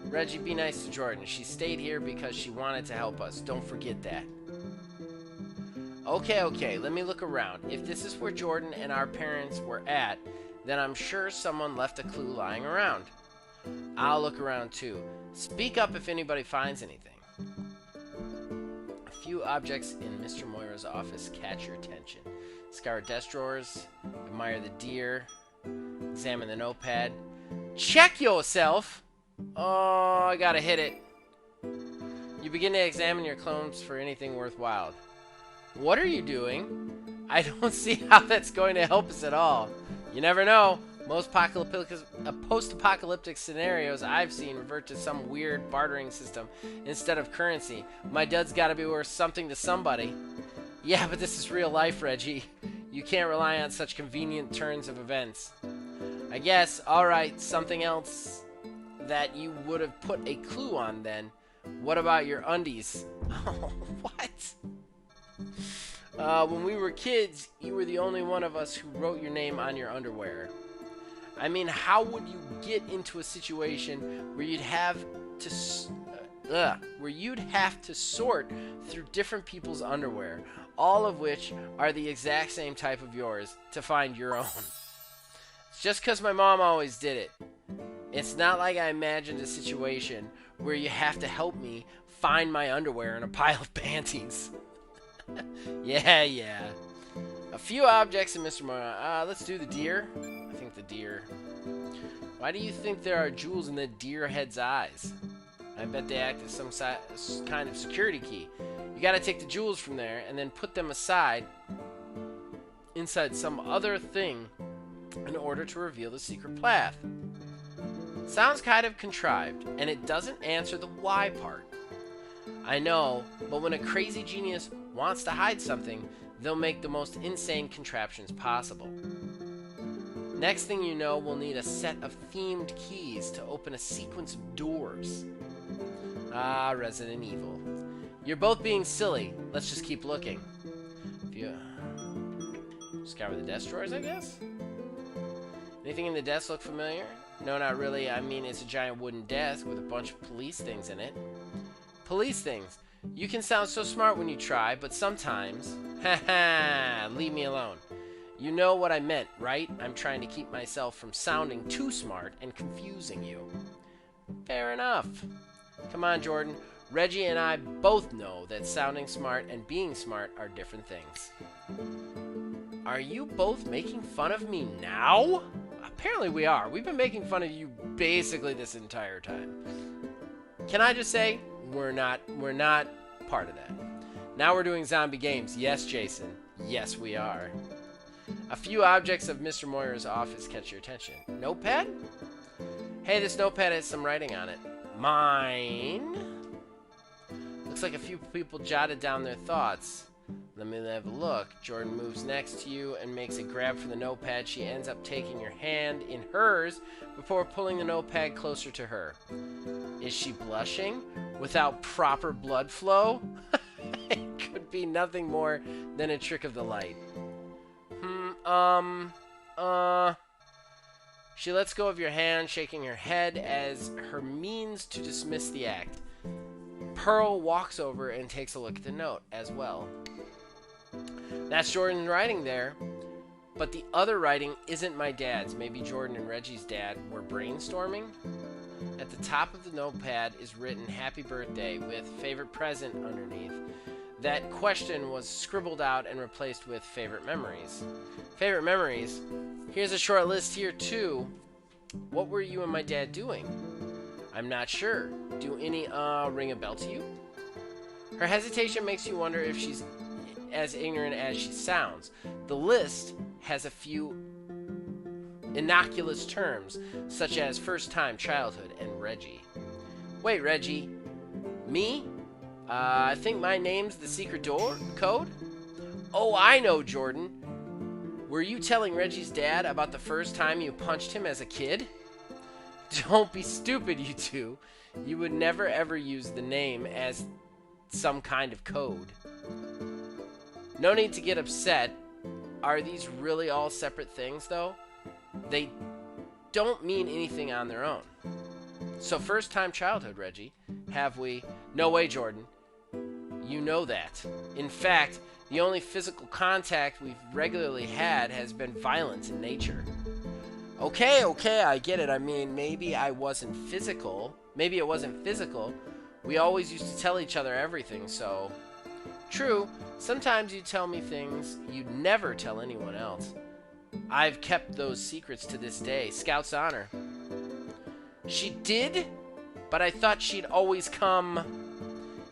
Reggie, be nice to Jordan. She stayed here because she wanted to help us. Don't forget that. Okay, let me look around. If this is where Jordan and our parents were at, then I'm sure someone left a clue lying around. I'll look around too. Speak up if anybody finds anything. A few objects in Mr. Moira's office catch your attention. Scour desk drawers, admire the deer, examine the notepad. Check yourself! Oh, I gotta hit it. You begin to examine your clones for anything worthwhile. What are you doing? I don't see how that's going to help us at all. You never know. Most post-apocalyptic scenarios I've seen revert to some weird bartering system instead of currency. My dud's gotta be worth something to somebody. Yeah, but this is real life, Reggie. You can't rely on such convenient turns of events. I guess, alright, something else that you would have put a clue on then. What about your undies? Oh, what? When we were kids, you were the only one of us who wrote your name on your underwear. I mean, how would you get into a situation where you'd have to sort through different people's underwear, all of which are the exact same type of yours, to find your own? It's just because my mom always did it. It's not like I imagined a situation where you have to help me find my underwear in a pile of panties. Yeah. A few objects in Mr. Moira. Let's do the deer. I think the deer. Why do you think there are jewels in the deer head's eyes? I bet they act as some kind of security key. You gotta take the jewels from there and then put them aside inside some other thing in order to reveal the secret path. Sounds kind of contrived, and it doesn't answer the why part. I know, but when a crazy genius wants to hide something, they'll make the most insane contraptions possible. Next thing you know, we'll need a set of themed keys to open a sequence of doors. Ah, Resident Evil. You're both being silly. Let's just keep looking. Scour the desk drawers, I guess? Anything in the desk look familiar? No, not really. I mean, it's a giant wooden desk with a bunch of police things in it. Police things. You can sound so smart when you try, but sometimes... Haha, leave me alone. You know what I meant, right? I'm trying to keep myself from sounding too smart and confusing you. Fair enough. Come on, Jordan. Reggie and I both know that sounding smart and being smart are different things. Are you both making fun of me now? Apparently we are. We've been making fun of you basically this entire time. Can I just say, we're not part of that. Now we're doing zombie games. Yes, Jason. Yes, we are. A few objects of Mr. Moyer's office catch your attention. Notepad? Hey, this notepad has some writing on it. Mine? Looks like a few people jotted down their thoughts. Let me have a look. Jordan moves next to you and makes a grab for the notepad. She ends up taking your hand in hers before pulling the notepad closer to her. Is she blushing? Without proper blood flow? It could be nothing more than a trick of the light. She lets go of your hand, shaking her head as her means to dismiss the act. Pearl walks over and takes a look at the note as well. That's Jordan's writing there, but the other writing isn't my dad's. Maybe Jordan and Reggie's dad were brainstorming? At the top of the notepad is written happy birthday with favorite present underneath. That question was scribbled out and replaced with favorite memories. Favorite memories? Here's a short list here too. What were you and my dad doing? I'm not sure. Do any ring a bell to you? Her hesitation makes you wonder if she's as ignorant as she sounds. The list has a few innocuous terms, such as first time, childhood, and Reggie. Wait, Reggie. Me? I think my name's the secret door code? Oh, I know, Jordan. Were you telling Reggie's dad about the first time you punched him as a kid? Don't be stupid, you two. You would never ever use the name as some kind of code. No need to get upset. Are these really all separate things, though? They don't mean anything on their own. So first time childhood, Reggie. Have we? No way, Jordan. You know that. In fact, the only physical contact we've regularly had has been violent in nature. Okay, I get it. I mean, maybe it wasn't physical. We always used to tell each other everything, so... True, sometimes you tell me things you'd never tell anyone else. I've kept those secrets to this day. Scout's honor. She did? But I thought she'd always come...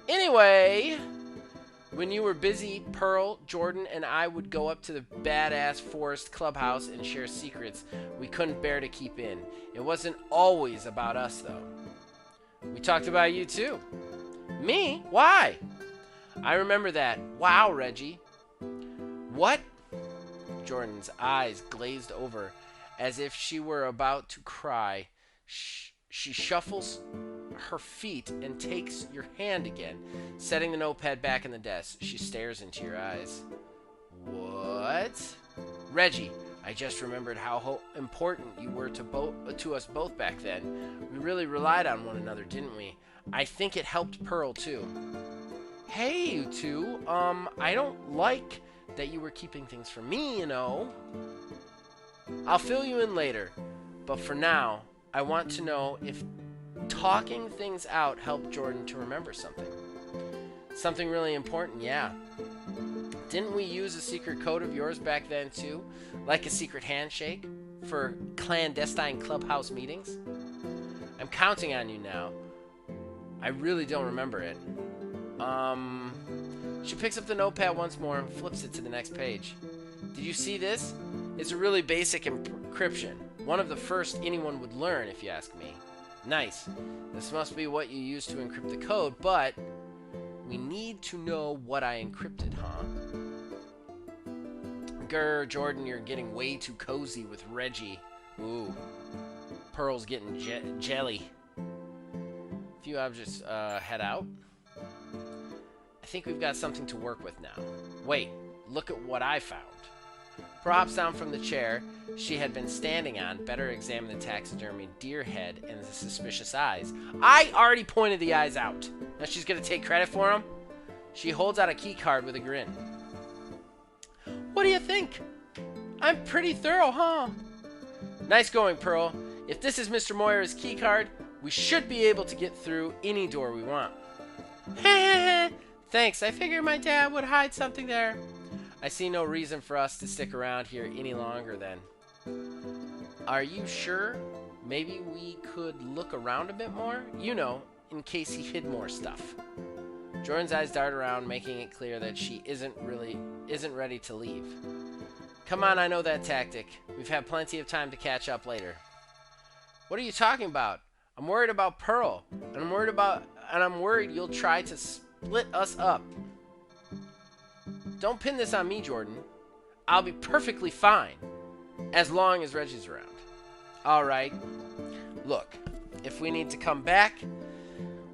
Anyway... When you were busy, Pearl, Jordan, and I would go up to the badass forest clubhouse and share secrets we couldn't bear to keep in. It wasn't always about us, though. We talked about you, too. Me? Why? I remember that. Wow, Reggie. What? Jordan's eyes glazed over as if she were about to cry. She shuffles her feet and takes your hand again, setting the notepad back in the desk. She stares into your eyes. What? Reggie, I just remembered how important you were to us both back then. We really relied on one another, didn't we? I think it helped Pearl, too. Hey, you two, I don't like that you were keeping things from me, you know. I'll fill you in later, but for now, I want to know if talking things out helped Jordan to remember something. Something really important, yeah. Didn't we use a secret code of yours back then too? Like a secret handshake for clandestine clubhouse meetings? I'm counting on you now. I really don't remember it. She picks up the notepad once more and flips it to the next page. Did you see this? It's a really basic encryption. One of the first anyone would learn, if you ask me. Nice. This must be what you used to encrypt the code, but we need to know what I encrypted, huh? Grr, Jordan, you're getting way too cozy with Reggie. Ooh. Pearl's getting jelly. A few objects head out. I think we've got something to work with now. Wait, look at what I found. Pearl hops down from the chair she had been standing on, better examine the taxidermy deer head and the suspicious eyes. I already pointed the eyes out. Now she's gonna take credit for them? She holds out a key card with a grin. What do you think? I'm pretty thorough, huh? Nice going, Pearl. If this is Mr. Moyer's key card, we should be able to get through any door we want. Thanks, I figured my dad would hide something there. I see no reason for us to stick around here any longer then. Are you sure? Maybe we could look around a bit more? You know, in case he hid more stuff. Jordan's eyes dart around, making it clear that she isn't ready to leave. Come on, I know that tactic. We've had plenty of time to catch up later. What are you talking about? I'm worried about Pearl, and I'm worried you'll try to split us up. Don't pin this on me, Jordan. I'll be perfectly fine, as long as Reggie's around. Alright. Look, if we need to come back,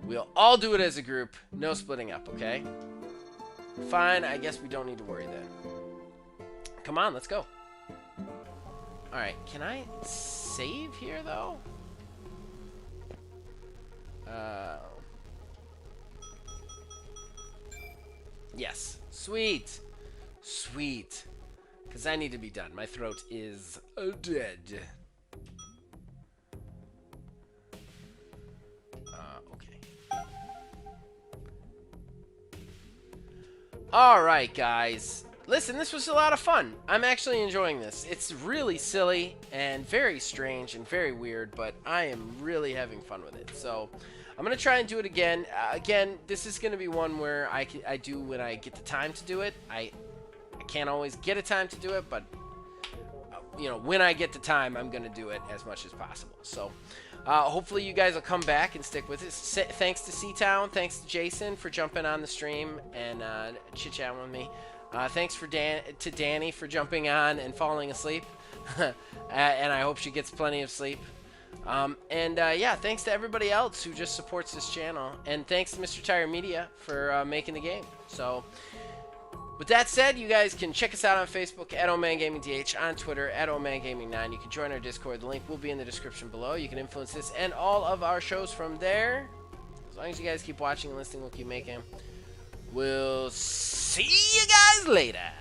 we'll all do it as a group. No splitting up, okay? Fine, I guess we don't need to worry then. Come on, let's go. Alright, can I save here, though? Yes. Sweet. Sweet. Because I need to be done. My throat is dead. Okay. Alright, guys. Listen, this was a lot of fun. I'm actually enjoying this. It's really silly and very strange and very weird, but I am really having fun with it. So, I'm going to try and do it again. Again, this is going to be one where I do when I get the time to do it. I can't always get a time to do it, but, you know, when I get the time, I'm going to do it as much as possible. So, hopefully you guys will come back and stick with it. Thanks to C-Town. Thanks to Jason for jumping on the stream and chit-chatting with me. Thanks to Danny for jumping on and falling asleep. And I hope she gets plenty of sleep. Yeah, thanks to everybody else who just supports this channel. And thanks to Mr. Tire Media for making the game. So, with that said, you guys can check us out on Facebook at OldManGamingDH, on Twitter at OldManGaming9. You can join our Discord. The link will be in the description below. You can influence this and all of our shows from there. As long as you guys keep watching and listening, we'll keep making them. We'll see you guys later.